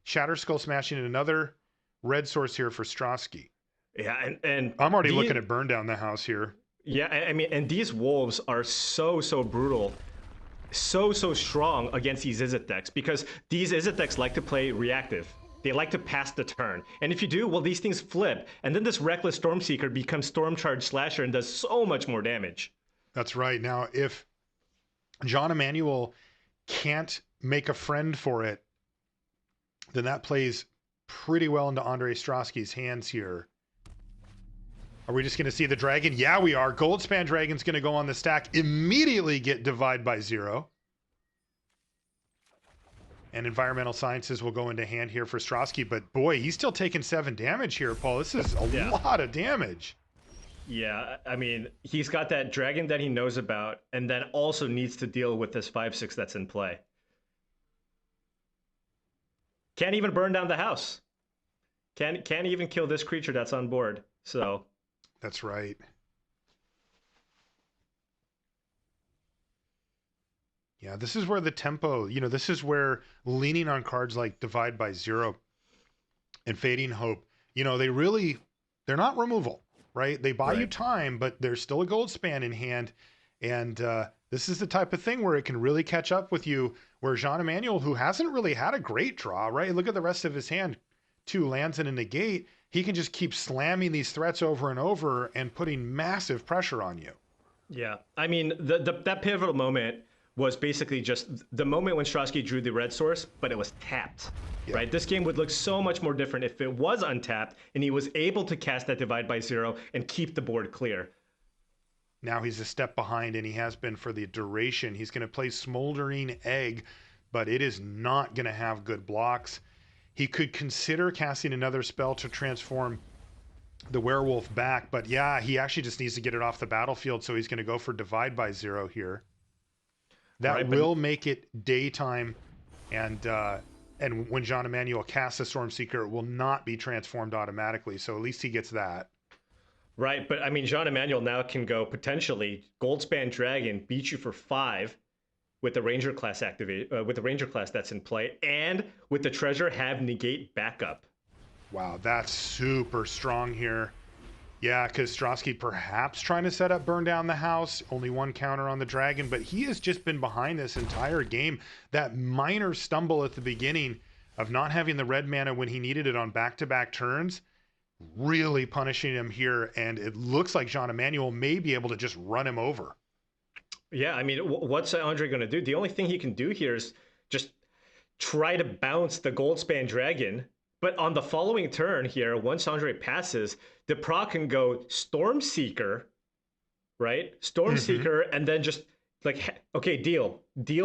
Shatter Skull smashing in another red source here for Stráský. Yeah, and I'm already looking at burn down the house here. Yeah, I mean, and these wolves are so brutal, so strong against these Izzet decks, because these Izzet decks like to play reactive. They like to pass the turn. And if you do, well, these things flip. And then this Reckless Stormseeker becomes Storm Charge Slasher and does so much more damage. That's right. Now, if Jean-Emmanuel can't make a friend for it, then that plays pretty well into Ondřej Stráský's hands here. Are we just going to see the dragon? Yeah, we are. Goldspan Dragon's going to go on the stack, immediately get Divide by 0. And Environmental Sciences will go into hand here for Stráský. But boy, he's still taking 7 damage here, Paul. This is a lot of damage. Yeah, I mean, he's got that dragon that he knows about, and then also needs to deal with this 5/6 that's in play. Can't even burn down the house. Can't even kill this creature that's on board. So that's right. Yeah, this is where the tempo, this is where leaning on cards like Divide by 0 and Fading Hope, they're not removal, right? They buy you time, but there's still a gold span in hand. And this is the type of thing where it can really catch up with you, where Jean-Emmanuel, who hasn't really had a great draw, right? Look at the rest of his hand. 2 lands and a negate. He can just keep slamming these threats over and over and putting massive pressure on you. Yeah, I mean, that pivotal moment was basically just the moment when Stráský drew the red source, but it was tapped. Yeah. Right? This game would look so much more different if it was untapped and he was able to cast that Divide by Zero and keep the board clear. Now he's a step behind, and he has been for the duration. He's going to play Smoldering Egg, but it is not going to have good blocks. He could consider casting another spell to transform the werewolf back, but yeah, he actually just needs to get it off the battlefield, so he's going to go for Divide by Zero here. That will make it daytime, and when Jean-Emmanuel casts a Stormseeker, it will not be transformed automatically, so at least he gets that. Right, but I mean, Jean-Emmanuel now can go potentially Goldspan Dragon, beat you for 5 with the Ranger class with the Ranger class that's in play, and with the treasure have negate backup. Wow, that's super strong here. Yeah, because Stráský perhaps trying to set up Burn Down the House, only 1 counter on the dragon, but he has just been behind this entire game. That minor stumble at the beginning of not having the red mana when he needed it on back-to-back turns, really punishing him here, and it looks like Jean-Emmanuel may be able to just run him over. Yeah, I mean, what's Ondřej going to do? The only thing he can do here is just try to bounce the Goldspan Dragon, but on the following turn here, once Ondřej passes, Depraz can go Stormseeker, right? Stormseeker, and then just like, okay, deal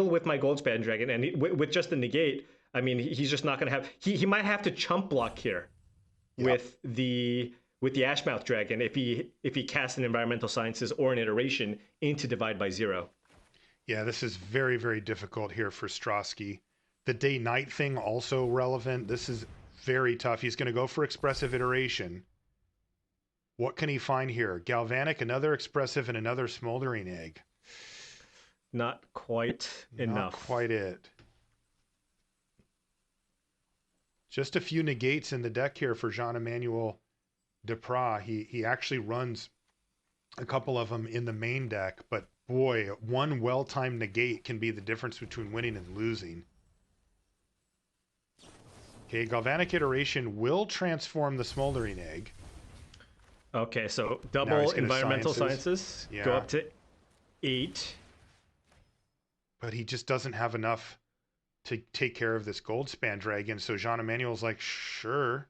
with my Goldspan Dragon, and with just the negate, I mean, he's just not going to have, he might have to chump block here. Yep. With the Ashmouth Dragon, if he casts an Environmental Sciences or an Iteration into Divide by Zero. Yeah, this is very, very difficult here for Stráský. The day-night thing also relevant. This is very tough. He's going to go for Expressive Iteration. What can he find here? Galvanic, another Expressive, and another Smoldering Egg. Not quite enough. Not quite it. Just a few negates in the deck here for Jean-Emmanuel Depraz. He actually runs a couple of them in the main deck, but boy, one well-timed negate can be the difference between winning and losing. Okay, Galvanic Iteration will transform the Smoldering Egg. Okay, so double Environmental Sciences. Yeah. Go up to 8. But he just doesn't have enough to take care of this Goldspan Dragon. So Jean-Emmanuel's like, sure.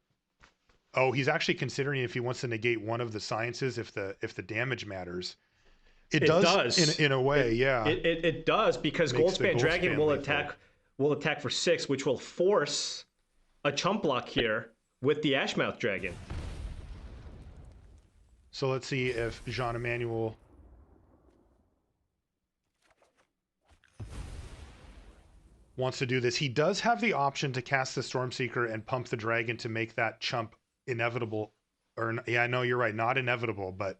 Oh, he's actually considering if he wants to negate one of the sciences if the damage matters. It does. In a way, yeah. It does, because Goldspan Dragon will attack for 6, which will force a chump block here with the Ashmouth Dragon. So let's see if Jean-Emmanuel wants to do this. He does have the option to cast the Stormseeker and pump the dragon to make that chump inevitable. Or, yeah, no, you're right. Not inevitable, but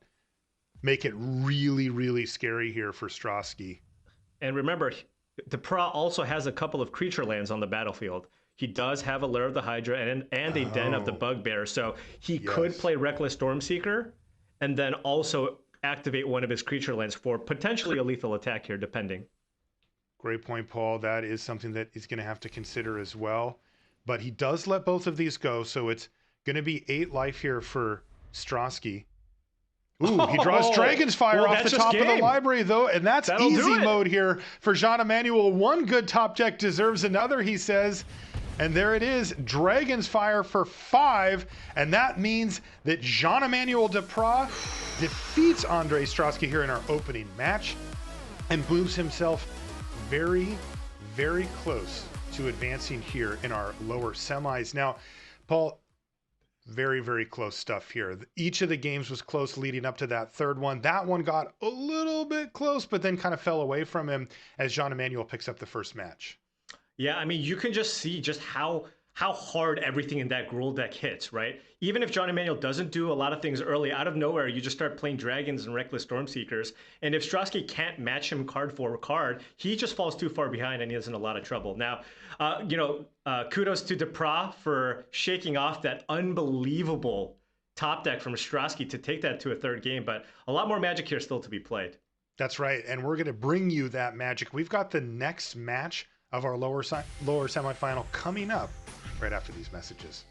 make it really, really scary here for Stráský. And remember, Depraz also has a couple of creature lands on the battlefield. He does have a Lair of the Hydra and a Den of the Bugbear. So he could play Reckless Stormseeker and then also activate one of his creature lands for potentially a lethal attack here, depending. Great point, Paul. That is something that he's going to have to consider as well. But he does let both of these go, so it's going to be 8 life here for Stráský. Ooh, he draws Dragon's Fire off the top of the library, though, and that'll easy mode here for Jean-Emmanuel. One good top deck deserves another, he says. And there it is, Dragon's Fire for 5, and that means that Jean-Emmanuel Depraz defeats Ondřej Stráský here in our opening match and moves himself very, very close to advancing here in our lower semis. Now, Paul, very, very close stuff here. Each of the games was close leading up to that third one. That one got a little bit close, but then kind of fell away from him as Jean-Emmanuel picks up the first match. Yeah, I mean, you can just see just how hard everything in that Gruul deck hits, right? Even if Jean-Emmanuel doesn't do a lot of things early, out of nowhere, you just start playing Dragons and Reckless Stormseekers. And if Stráský can't match him card for card, he just falls too far behind and he is in a lot of trouble. Now, kudos to Depraz for shaking off that unbelievable top deck from Stráský to take that to a third game, but a lot more magic here still to be played. That's right, and we're going to bring you that magic. We've got the next match of our lower semifinal coming up right after these messages.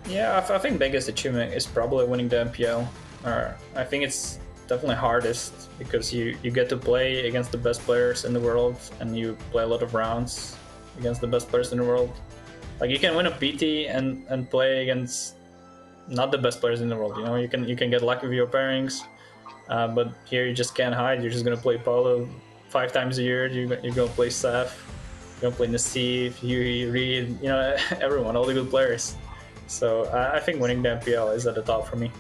Yeah, I think biggest achievement is probably winning the MPL. I think it's definitely hardest because you get to play against the best players in the world, and you play a lot of rounds against the best players in the world. Like you can win a PT and play against not the best players in the world. You know, you can get lucky with your pairings, but here you just can't hide. You're just gonna play Paulo 5 times a year. You're gonna play Seth. You're gonna play Nassif, Huey, Reed. You know, everyone, all the good players. So I think winning the MPL is at the top for me.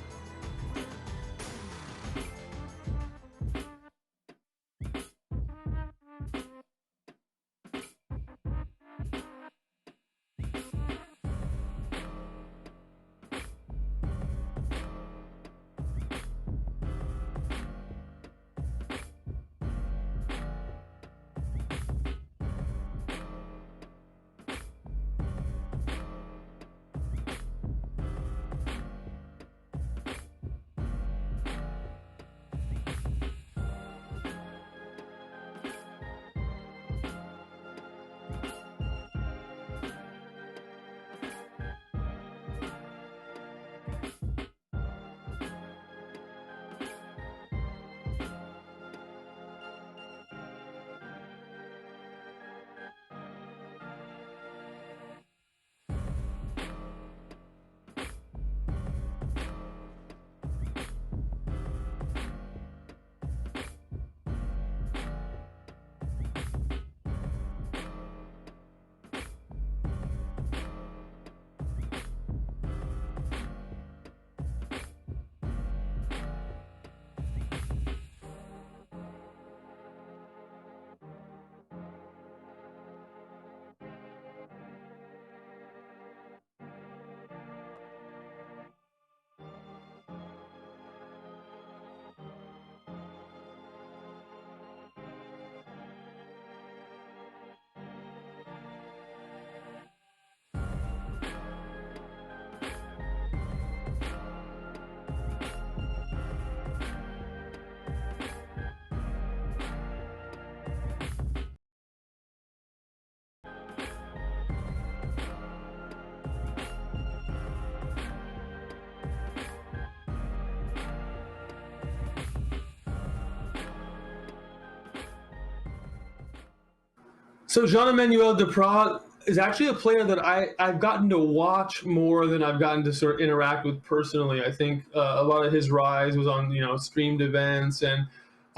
So Jean-Emmanuel Depraz is actually a player that I've gotten to watch more than I've gotten to sort of interact with personally. I think a lot of his rise was on streamed events, and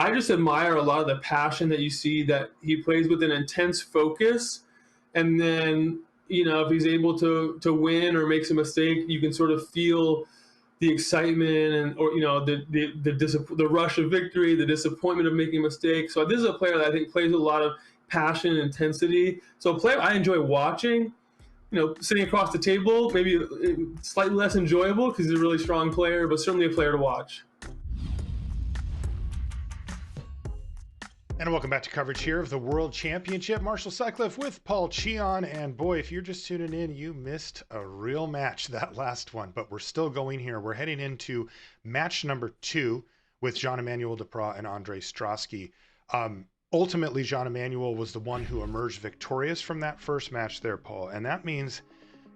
I just admire a lot of the passion that you see that he plays with an intense focus, and then if he's able to win or makes a mistake, you can sort of feel the excitement and or the rush of victory, the disappointment of making a mistake. So this is a player that I think plays with a lot of passion and intensity. So a player I enjoy watching. Sitting across the table, maybe slightly less enjoyable because he's a really strong player, but certainly a player to watch. And welcome back to coverage here of the World Championship. Marshall Sutcliffe with Paul Cheon. And boy, if you're just tuning in, you missed a real match, that last one. But we're still going here. We're heading into match number 2 with Jean-Emmanuel Depraz and Ondřej Stráský. Ultimately, Jean-Emmanuel was the one who emerged victorious from that first match there, Paul. And that means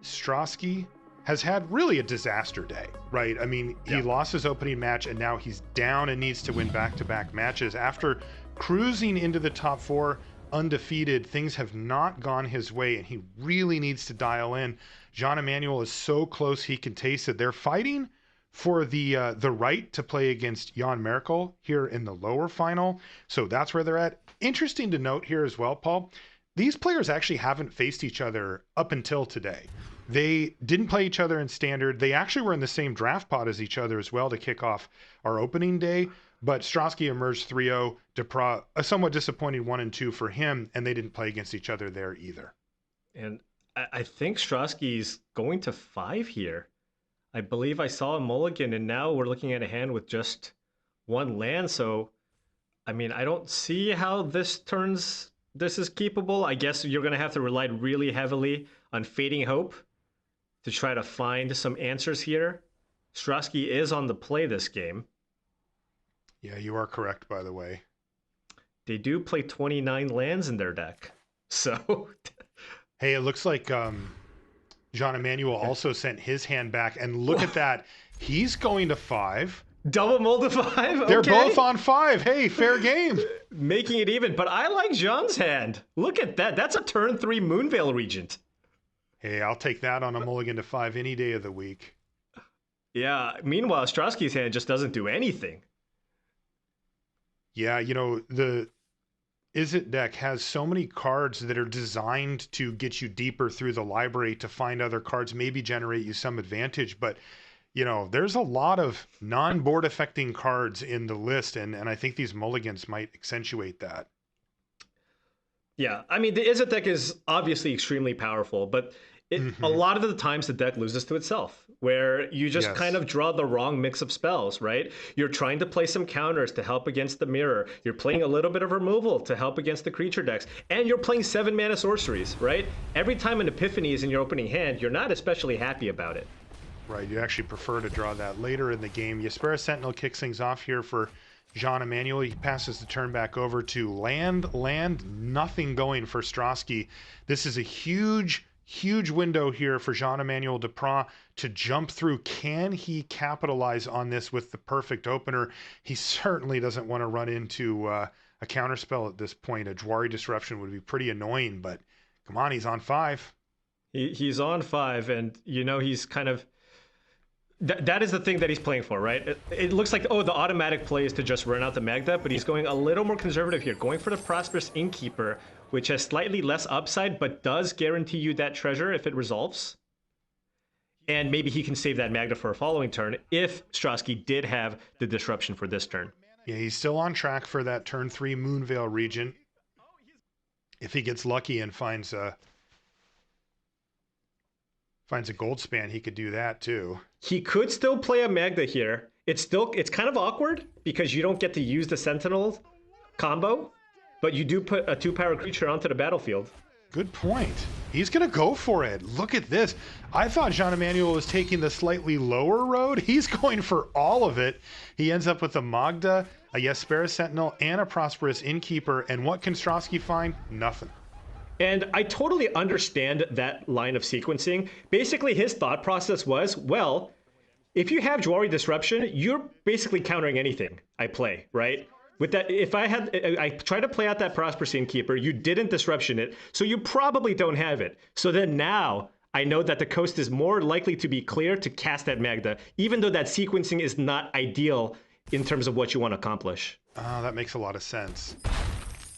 Stráský has had really a disaster day, right? I mean, he lost his opening match, and now he's down and needs to win back-to-back matches. After cruising into the top 4 undefeated, things have not gone his way, and he really needs to dial in. Jean-Emmanuel is so close he can taste it. They're fighting for the right to play against Jan Merkel here in the lower final. So that's where they're at. Interesting to note here as well, Paul, these players actually haven't faced each other up until today. They didn't play each other in standard. They actually were in the same draft pot as each other as well to kick off our opening day. But Stráský emerged 3-0. Depraz, a somewhat disappointing 1-2 for him, and they didn't play against each other there either. And I think Stráský's going to 5 here. I believe I saw a mulligan, and now we're looking at a hand with just 1 land. So, I mean, I don't see how this is keepable. I guess you're going to have to rely really heavily on Fading Hope to try to find some answers here. Stráský is on the play this game. Yeah, you are correct, by the way. They do play 29 lands in their deck. So, hey, it looks like Jean-Emmanuel also sent his hand back, and look at that. He's going to 5. Double mold to 5? They're Okay. both on 5. Hey, fair game. Making it even, but I like Jean's hand. Look at that. That's a turn 3 Moonveil Regent. Hey, I'll take that on a mulligan to 5 any day of the week. Yeah, meanwhile, Stráský's hand just doesn't do anything. Yeah, you know, the Izzet deck has so many cards that are designed to get you deeper through the library to find other cards, maybe generate you some advantage. But, you know, there's a lot of non-board affecting cards in the list, and I think these mulligans might accentuate that. Yeah, I mean, the Izzet deck is obviously extremely powerful, but a lot of the times the deck loses to itself, where you just kind of draw the wrong mix of spells, right? You're trying to play some counters to help against the mirror. You're playing a little bit of removal to help against the creature decks. And you're playing 7-mana sorceries, right? Every time an Epiphany is in your opening hand, you're not especially happy about it. Right, you actually prefer to draw that later in the game. Jaspera Sentinel kicks things off here for Jean-Emmanuel. He passes the turn back over to land, nothing going for Stráský. This is a huge window here for Jean-Emmanuel Depraz to jump through. Can he capitalize on this with the perfect opener? He certainly doesn't want to run into a counterspell at this point. A Jwari Disruption would be pretty annoying, but come on, he's on 5. He's on 5, and you know he's kind of... That is the thing that he's playing for, right? It looks like, oh, the automatic play is to just run out the Magda, but he's going a little more conservative here, going for the Prosperous Innkeeper, which has slightly less upside, but does guarantee you that treasure if it resolves. And maybe he can save that Magda for a following turn if Stráský did have the disruption for this turn. Yeah, he's still on track for that turn 3 Moonveil Regent. If he gets lucky and finds a gold span, he could do that too. He could still play a Magda here. It's kind of awkward because you don't get to use the Sentinel combo, but you do put a 2-power creature onto the battlefield. Good point. He's going to go for it. Look at this. I thought Jean-Emmanuel was taking the slightly lower road. He's going for all of it. He ends up with a Magda, a Jaspera Sentinel, and a Prosperous Innkeeper. And what can Stráský find? Nothing. And I totally understand that line of sequencing. Basically, his thought process was, well, if you have Jwari Disruption, you're basically countering anything I play, right? With that, if I try to play out that Prosperous Innkeeper, you didn't disruption it, so you probably don't have it. So then now I know that the coast is more likely to be clear to cast that Magda, even though that sequencing is not ideal in terms of what you want to accomplish. Oh, that makes a lot of sense.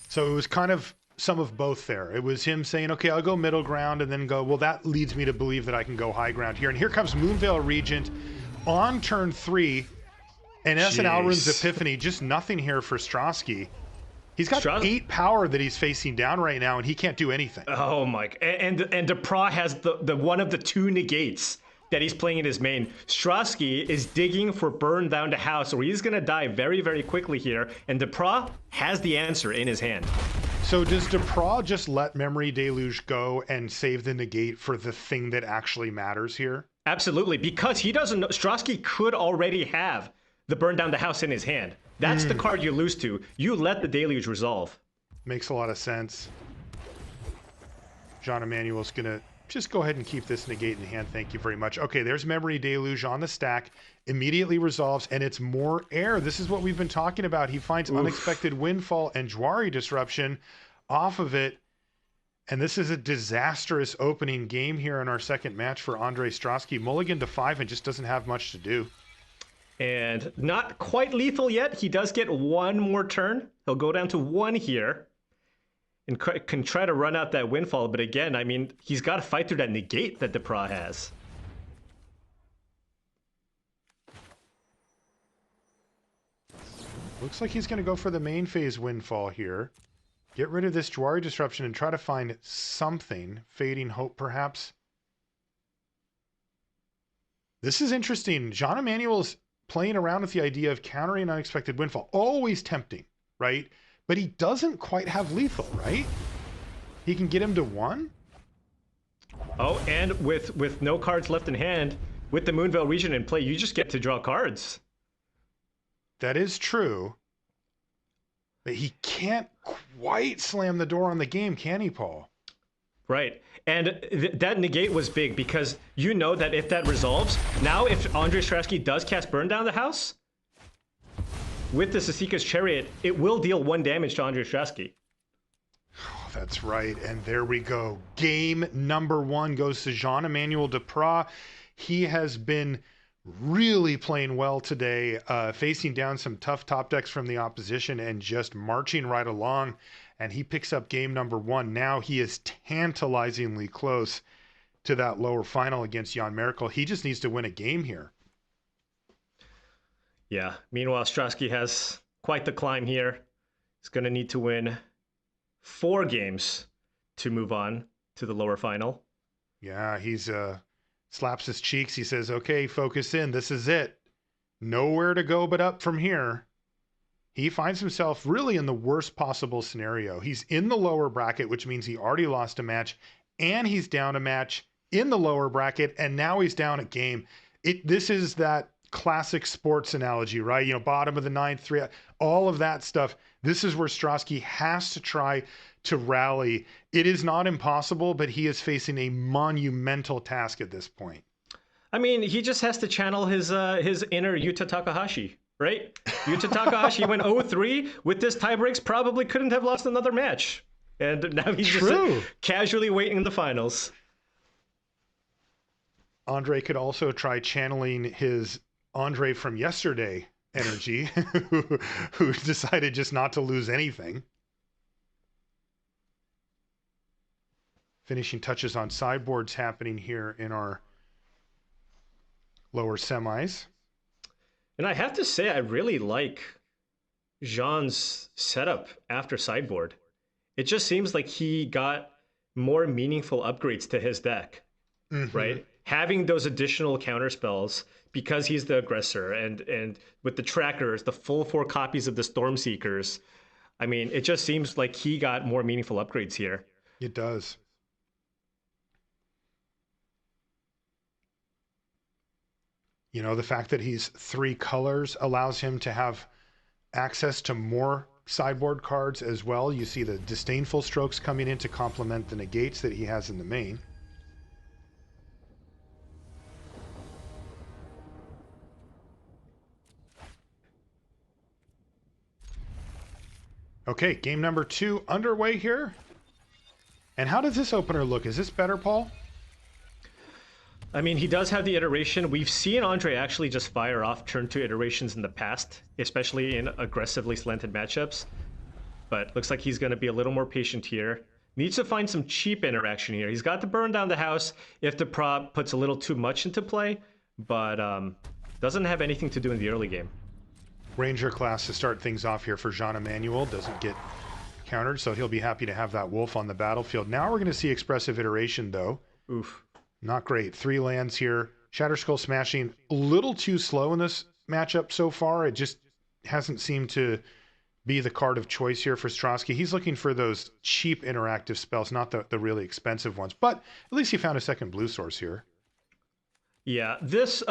So it was kind of some of both there. It was him saying, okay, I'll go middle ground, and then go, well, that leads me to believe that I can go high ground here. And here comes Moonveil Regent on turn 3. And Essen Alrund's Epiphany, just nothing here for Stráský. He's got 8 power that he's facing down right now, and he can't do anything. Oh, Mike. And Depraz has the one of the 2 negates that he's playing in his main. Stráský is digging for burn down to house, or he's going to die very, very quickly here. And Depraz has the answer in his hand. So does Depraz just let Memory Deluge go and save the negate for the thing that actually matters here? Absolutely, because he doesn't know. Stráský could already have the burn down the house in his hand. That's the card you lose to. You let the Deluge resolve. Makes a lot of sense. Jean-Emmanuel's going to just go ahead and keep this negate in hand. Thank you very much. Okay, there's Memory Deluge on the stack. Immediately resolves, and it's more air. This is what we've been talking about. He finds Unexpected Windfall and Jwari Disruption off of it. And this is a disastrous opening game here in our second match for Ondřej Stráský. Mulligan to 5 and just doesn't have much to do. And not quite lethal yet. He does get 1 more turn. He'll go down to 1 here and can try to run out that Windfall. But again, I mean, he's got to fight through that negate that Depraz has. Looks like he's going to go for the main phase Windfall here. Get rid of this Jwari Disruption and try to find something. Fading Hope, perhaps. This is interesting. Jean-Emmanuel's playing around with the idea of countering Unexpected Windfall. Always tempting, right? But he doesn't quite have lethal, right? He can get him to 1? Oh, and with no cards left in hand, with the Moonveil Regent in play, you just get to draw cards. That is true. But he can't quite slam the door on the game, can he, Paul? Right. And that negate was big because you know that if that resolves, now if Ondřej Stráský does cast Burn Down the House, with the Sasika's Chariot, it will deal 1 damage to Ondřej Stráský. Oh, that's right. And there we go. Game number 1 goes to Jean-Emmanuel Depraz. He has been really playing well today, facing down some tough top decks from the opposition and just marching right along. And he picks up game number 1. Now he is tantalizingly close to that lower final against Jan Merkel. He just needs to win a game here. Yeah. Meanwhile, Stráský has quite the climb here. He's going to need to win 4 games to move on to the lower final. Yeah, he's slaps his cheeks. He says, okay, focus in. This is it. Nowhere to go but up from here. He finds himself really in the worst possible scenario. He's in the lower bracket, which means he already lost a match, and he's down a match in the lower bracket, and now he's down a game. This is that classic sports analogy, right? You know, bottom of the 9th, 3, all of that stuff. This is where Stráský has to try to rally. It is not impossible, but he is facing a monumental task at this point. I mean, he just has to channel his inner Yuta Takahashi. Right? Yuta Takahashi went 0-3 with this tie breaks, probably couldn't have lost another match. And now he's just casually waiting in the finals. Ondřej could also try channeling his Ondřej from yesterday energy, who decided just not to lose anything. Finishing touches on sideboards happening here in our lower semis. And I have to say, I really like Jean's setup after sideboard. It just seems like he got more meaningful upgrades to his deck, right? Having those additional counter spells because he's the aggressor, and with the trackers, the full 4 copies of the Stormseekers. I mean, it just seems like he got more meaningful upgrades here. It does. You know, the fact that he's 3 colors allows him to have access to more sideboard cards as well. You see the Disdainful Strokes coming in to complement the negates that he has in the main. Okay, game number 2 underway here. And how does this opener look? Is this better, Paul? I mean, he does have the iteration. We've seen Ondřej actually just fire off turn 2 iterations in the past, especially in aggressively slanted matchups. But looks like he's going to be a little more patient here. Needs to find some cheap interaction here. He's got to burn down the house if the prop puts a little too much into play, but doesn't have anything to do in the early game. Ranger class to start things off here for Jean-Emmanuel. Doesn't get countered, so he'll be happy to have that wolf on the battlefield. Now we're going to see expressive iteration, though. Oof. Not great. 3 lands here. Shatterskull Smashing a little too slow in this matchup so far. It just hasn't seemed to be the card of choice here for Stráský. He's looking for those cheap interactive spells, not the really expensive ones. But at least he found a second blue source here. Yeah, this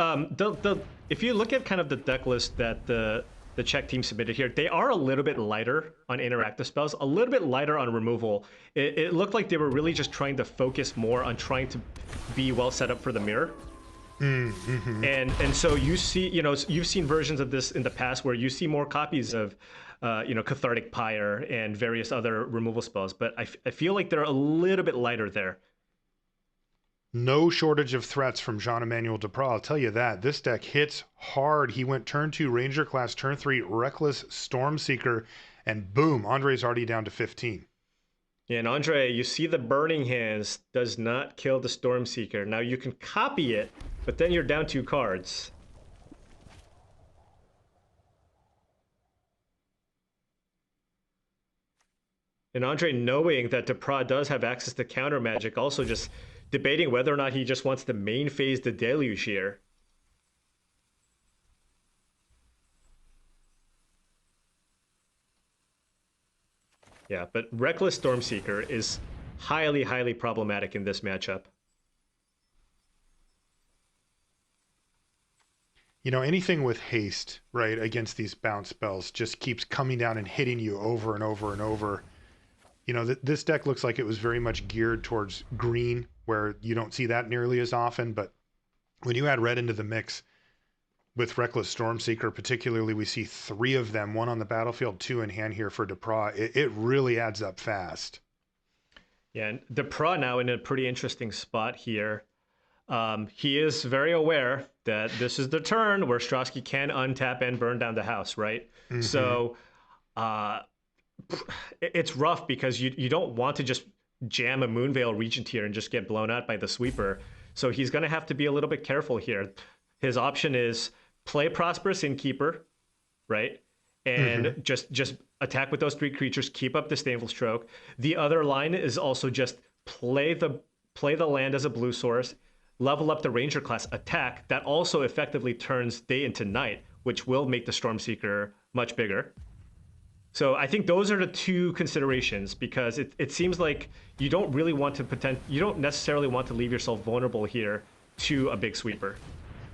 if you look at kind of the deck list that the Czech team submitted here, they are a little bit lighter on interactive spells, a little bit lighter on removal. It looked like they were really just trying to focus more on trying to be well set up for the mirror. And so you see, you know, you've seen versions of this in the past where you see more copies of, you know, Cathartic Pyre and various other removal spells, but I feel like they're a little bit lighter there. No shortage of threats from Jean-Emmanuel Depraz, I'll tell you that. This deck hits hard. He went turn 2 Ranger class, turn 3 Reckless Stormseeker, and boom, Ondřej's already down to 15. Yeah, and Ondřej, you see the Burning Hands does not kill the Stormseeker. Now you can copy it, but then you're down 2 cards. And Ondřej, knowing that Depraz does have access to counter magic, also just debating whether or not he just wants to main phase the Deluge here. Yeah, but Reckless Stormseeker is highly, highly problematic in this matchup. You know, anything with haste, right, against these bounce spells just keeps coming down and hitting you over and over and over. You know, this deck looks like it was very much geared towards green, where you don't see that nearly as often. But when you add red into the mix with Reckless Stormseeker, particularly, we see 3 of them, 1 on the battlefield, 2 in hand here for Depraz. It really adds up fast. Yeah, and Depraz now in a pretty interesting spot here. He is very aware that this is the turn where Stráský can untap and burn down the house, right? Mm-hmm. So it's rough because you don't want to just jam a Moonveil Regent here and just get blown out by the sweeper. So he's going to have to be a little bit careful here. His option is play Prosperous Innkeeper, right? And just attack with those 3 creatures, keep up Disdainful Stroke. The other line is also just play the land as a blue source, level up the Ranger class attack. That also effectively turns day into night, which will make the Stormseeker much bigger. So I think those are the 2 considerations, because it seems like you don't really want to you don't necessarily want to leave yourself vulnerable here to a big sweeper.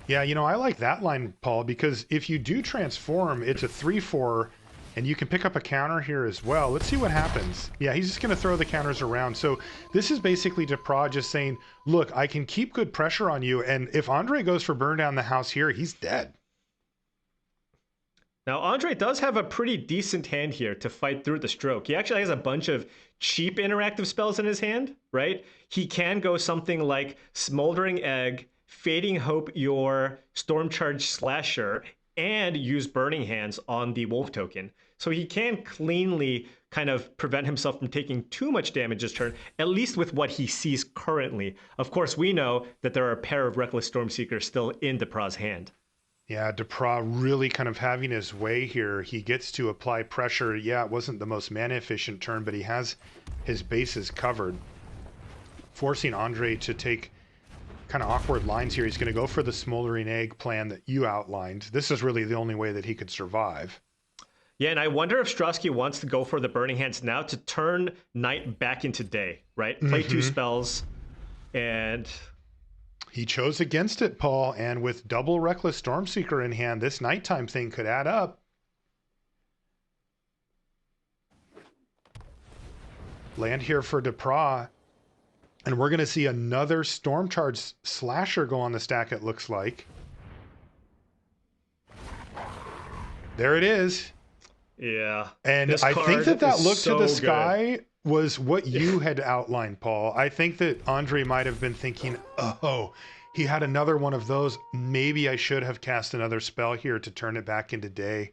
Yeah, you know, I like that line, Paul, because if you do transform, it's a 3/4, and you can pick up a counter here as well. Let's see what happens. Yeah, he's just going to throw the counters around. So this is basically Depraz just saying, look, I can keep good pressure on you, and if Ondřej goes for burn down the house here, he's dead. Now, Ondřej does have a pretty decent hand here to fight through the stroke. He actually has a bunch of cheap interactive spells in his hand, right? He can go something like Smoldering Egg, Fading Hope your Stormcharge Slasher, and use Burning Hands on the Wolf token. So he can cleanly kind of prevent himself from taking too much damage this turn, at least with what he sees currently. Of course, we know that there are a pair of Reckless Stormseekers still in Depraz's hand. Yeah, Depraz really kind of having his way here. He gets to apply pressure. Yeah, it wasn't the most mana efficient turn, but he has his bases covered, forcing Ondřej to take kind of awkward lines here. He's going to go for the Smoldering Egg plan that you outlined. This is really the only way that he could survive. Yeah, and I wonder if Stráský wants to go for the Burning Hands now to turn night back into day, right? Play 2 spells, and he chose against it, Paul, and with double Reckless Stormseeker in hand, this nighttime thing could add up. Land here for Depraz, and we're going to see another Stormcharge Slasher go on the stack, it looks like. There it is. Yeah. And I think that look to the sky was what you had outlined, Paul. I think that Ondřej might have been thinking, oh, he had another one of those. Maybe I should have cast another spell here to turn it back into day.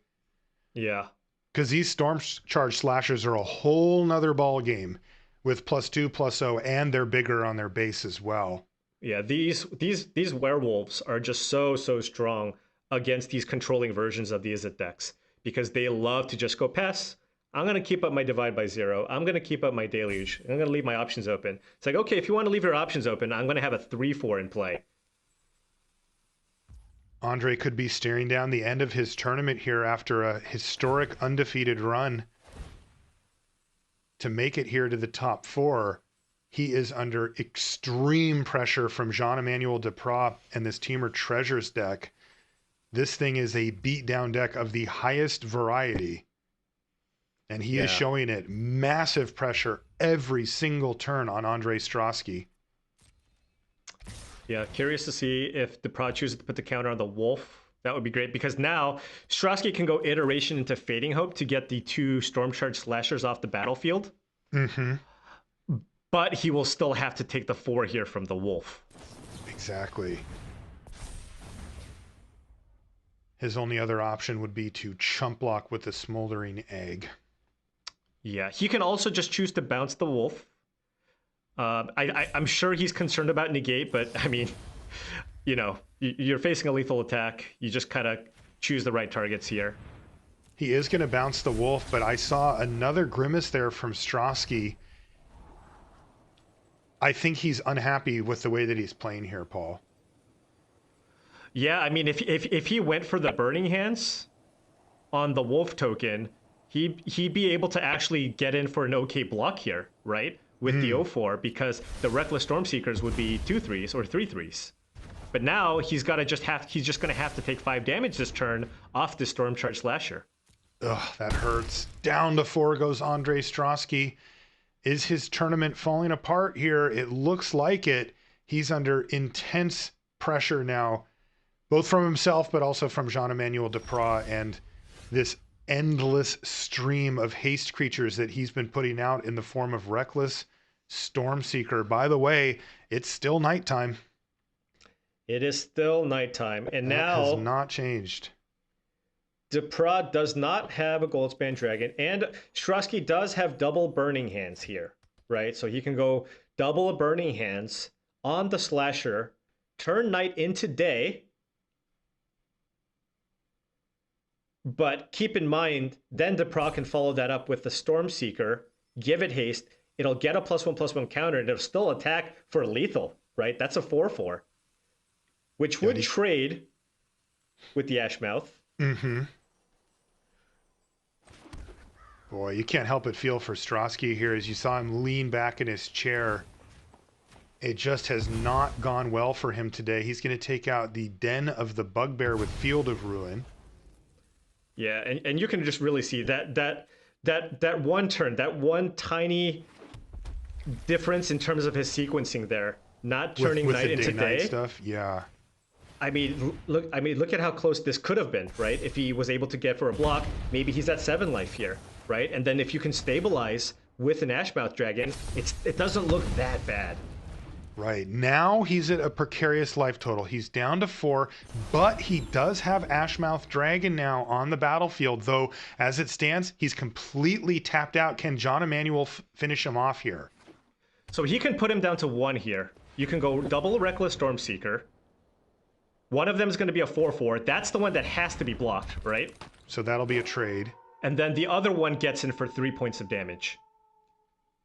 Yeah. Because these Stormcharge Slashers are a whole nother ball game with +2/+0, and they're bigger on their base as well. Yeah, these werewolves are just so strong against these controlling versions of the Izzet decks, because they love to just go pass. I'm going to keep up my Divide by 0. I'm going to keep up my Deluge. I'm going to leave my options open. It's like, okay, if you want to leave your options open, I'm going to have a 3/4 in play. Ondřej could be staring down the end of his tournament here after a historic undefeated run to make it here to the top 4. He is under extreme pressure from Jean-Emmanuel Depraz and this Temur Treasures deck. This thing is a beatdown deck of the highest variety. And he is showing it massive pressure every single turn on Ondřej Stráský. Yeah, curious to see if Depraz chooses to put the counter on the Wolf. That would be great, because now Stráský can go iteration into Fading Hope to get the 2 Stormcharge Slashers off the battlefield. But he will still have to take the 4 here from the Wolf. Exactly. His only other option would be to chump block with the Smoldering Egg. Yeah, he can also just choose to bounce the Wolf. I'm sure he's concerned about negate, but I mean, you know, you're facing a lethal attack. You just kind of choose the right targets here. He is going to bounce the Wolf, but I saw another Grimace there from Stráský. I think he's unhappy with the way that he's playing here, Paul. Yeah, I mean, if he went for the Burning Hands on the Wolf token, he'd be able to actually get in for an okay block here, right? With the 0/4, because the Reckless Stormseekers would be 2/3s or 3/3s. But now he's just going to have to take 5 damage this turn off the Stormcharge Slasher. Ugh, that hurts. Down to 4 goes Ondřej Stráský. Is his tournament falling apart here? It looks like it. He's under intense pressure now, both from himself, but also from Jean-Emmanuel Depraz and this endless stream of haste creatures that he's been putting out in the form of Reckless, Stormseeker. By the way, it's still nighttime. It is still nighttime. And that now has not changed. Depraz does not have a Goldspan Dragon, and Stráský does have double Burning Hands here, right? So he can go double Burning Hands on the Slasher, turn night into day. But keep in mind, then Depraz can follow that up with the Stormseeker, give it haste. It'll get a +1/+1 counter, and it'll still attack for lethal, right? That's a 4/4, which would trade with the Ashmouth. Mm-hmm. Boy, you can't help but feel for Stráský here as you saw him lean back in his chair. It just has not gone well for him today. He's going to take out the Den of the Bugbear with Field of Ruin. Yeah, and you can just really see that one turn, that one tiny difference in terms of his sequencing there, not turning with night into day stuff. Yeah. I mean, look at how close this could have been, right? If he was able to get for a block, maybe he's at 7 life here, right? And then if you can stabilize with an Ashmouth Dragon, it doesn't look that bad. Right. Now he's at a precarious life total. He's down to 4, but he does have Ashmouth Dragon now on the battlefield, though as it stands, he's completely tapped out. Can Jean-Emmanuel finish him off here? So he can put him down to 1 here. You can go double Reckless Stormseeker. One of them is going to be a 4/4. That's the one that has to be blocked, right? So that'll be a trade. And then the other one gets in for 3 points of damage.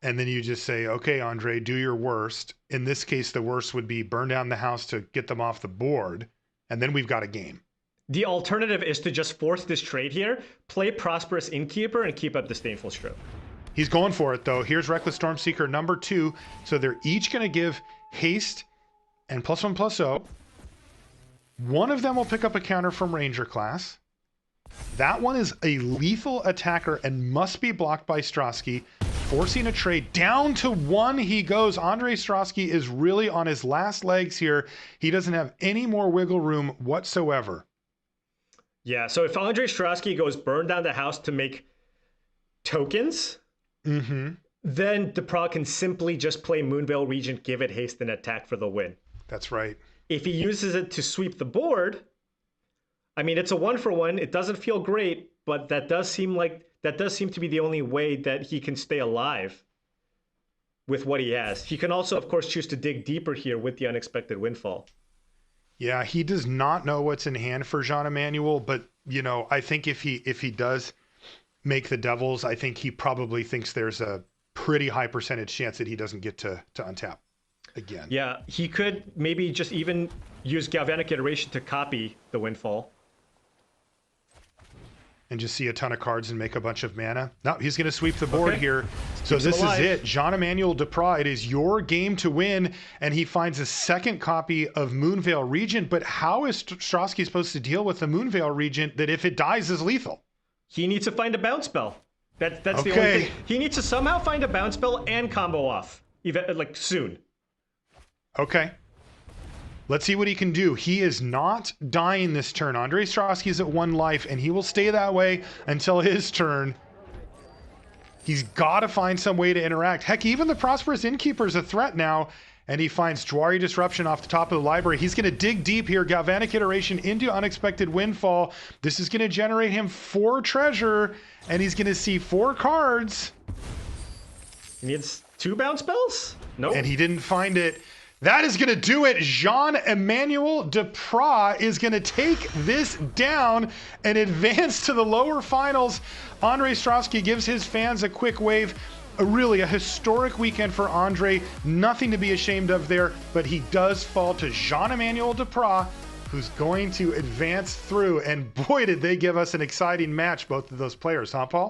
And then you just say, okay, Ondřej, do your worst. In this case, the worst would be burn down the house to get them off the board. And then we've got a game. The alternative is to just force this trade here, play Prosperous Innkeeper, and keep up Disdainful Stroke. He's going for it, though. Here's Reckless Stormseeker number 2. So they're each going to give haste and +1/+0. One of them will pick up a counter from Ranger class. That one is a lethal attacker and must be blocked by Stráský, forcing a trade. Down to 1 he goes. Ondřej Stráský is really on his last legs here. He doesn't have any more wiggle room whatsoever. Yeah, so if Ondřej Stráský goes burn down the house to make tokens, then Depraz can simply just play Moonveil Regent, give it haste, and attack for the win. That's right. If he uses it to sweep the board, I mean, it's a 1-for-1. It doesn't feel great, but that does seem to be the only way that he can stay alive with what he has. He can also, of course, choose to dig deeper here with the Unexpected Windfall. Yeah, he does not know what's in hand for Jean-Emmanuel, but, you know, I think if he does make the Devils, I think he probably thinks there's a pretty high percentage chance that he doesn't get to untap again. Yeah, he could maybe just even use Galvanic Iteration to copy the Windfall. And just see a ton of cards and make a bunch of mana. No, he's going to sweep the board here. So this is it. Jean-Emmanuel Depraz, it is your game to win. And he finds a second copy of Moonveil Regent. But how is Stráský supposed to deal with the Moonveil Regent that if it dies is lethal? He needs to find a bounce spell. That's the only thing. He needs to somehow find a bounce spell and combo off, like soon. Okay. Let's see what he can do. He is not dying this turn. Ondřej Stráský's at 1 life, and he will stay that way until his turn. He's got to find some way to interact. Heck, even the Prosperous Innkeeper is a threat now, and he finds Jwari Disruption off the top of the library. He's going to dig deep here. Galvanic Iteration into Unexpected Windfall. This is going to generate him 4 treasure, and he's going to see 4 cards. He needs 2 bounce spells? Nope. And he didn't find it. That is going to do it. Jean-Emmanuel Depraz is going to take this down and advance to the lower finals. Ondřej Stráský gives his fans a quick wave. Really a historic weekend for Ondřej. Nothing to be ashamed of there, but he does fall to Jean-Emmanuel Depraz, who's going to advance through. And boy, did they give us an exciting match, both of those players, huh, Paul?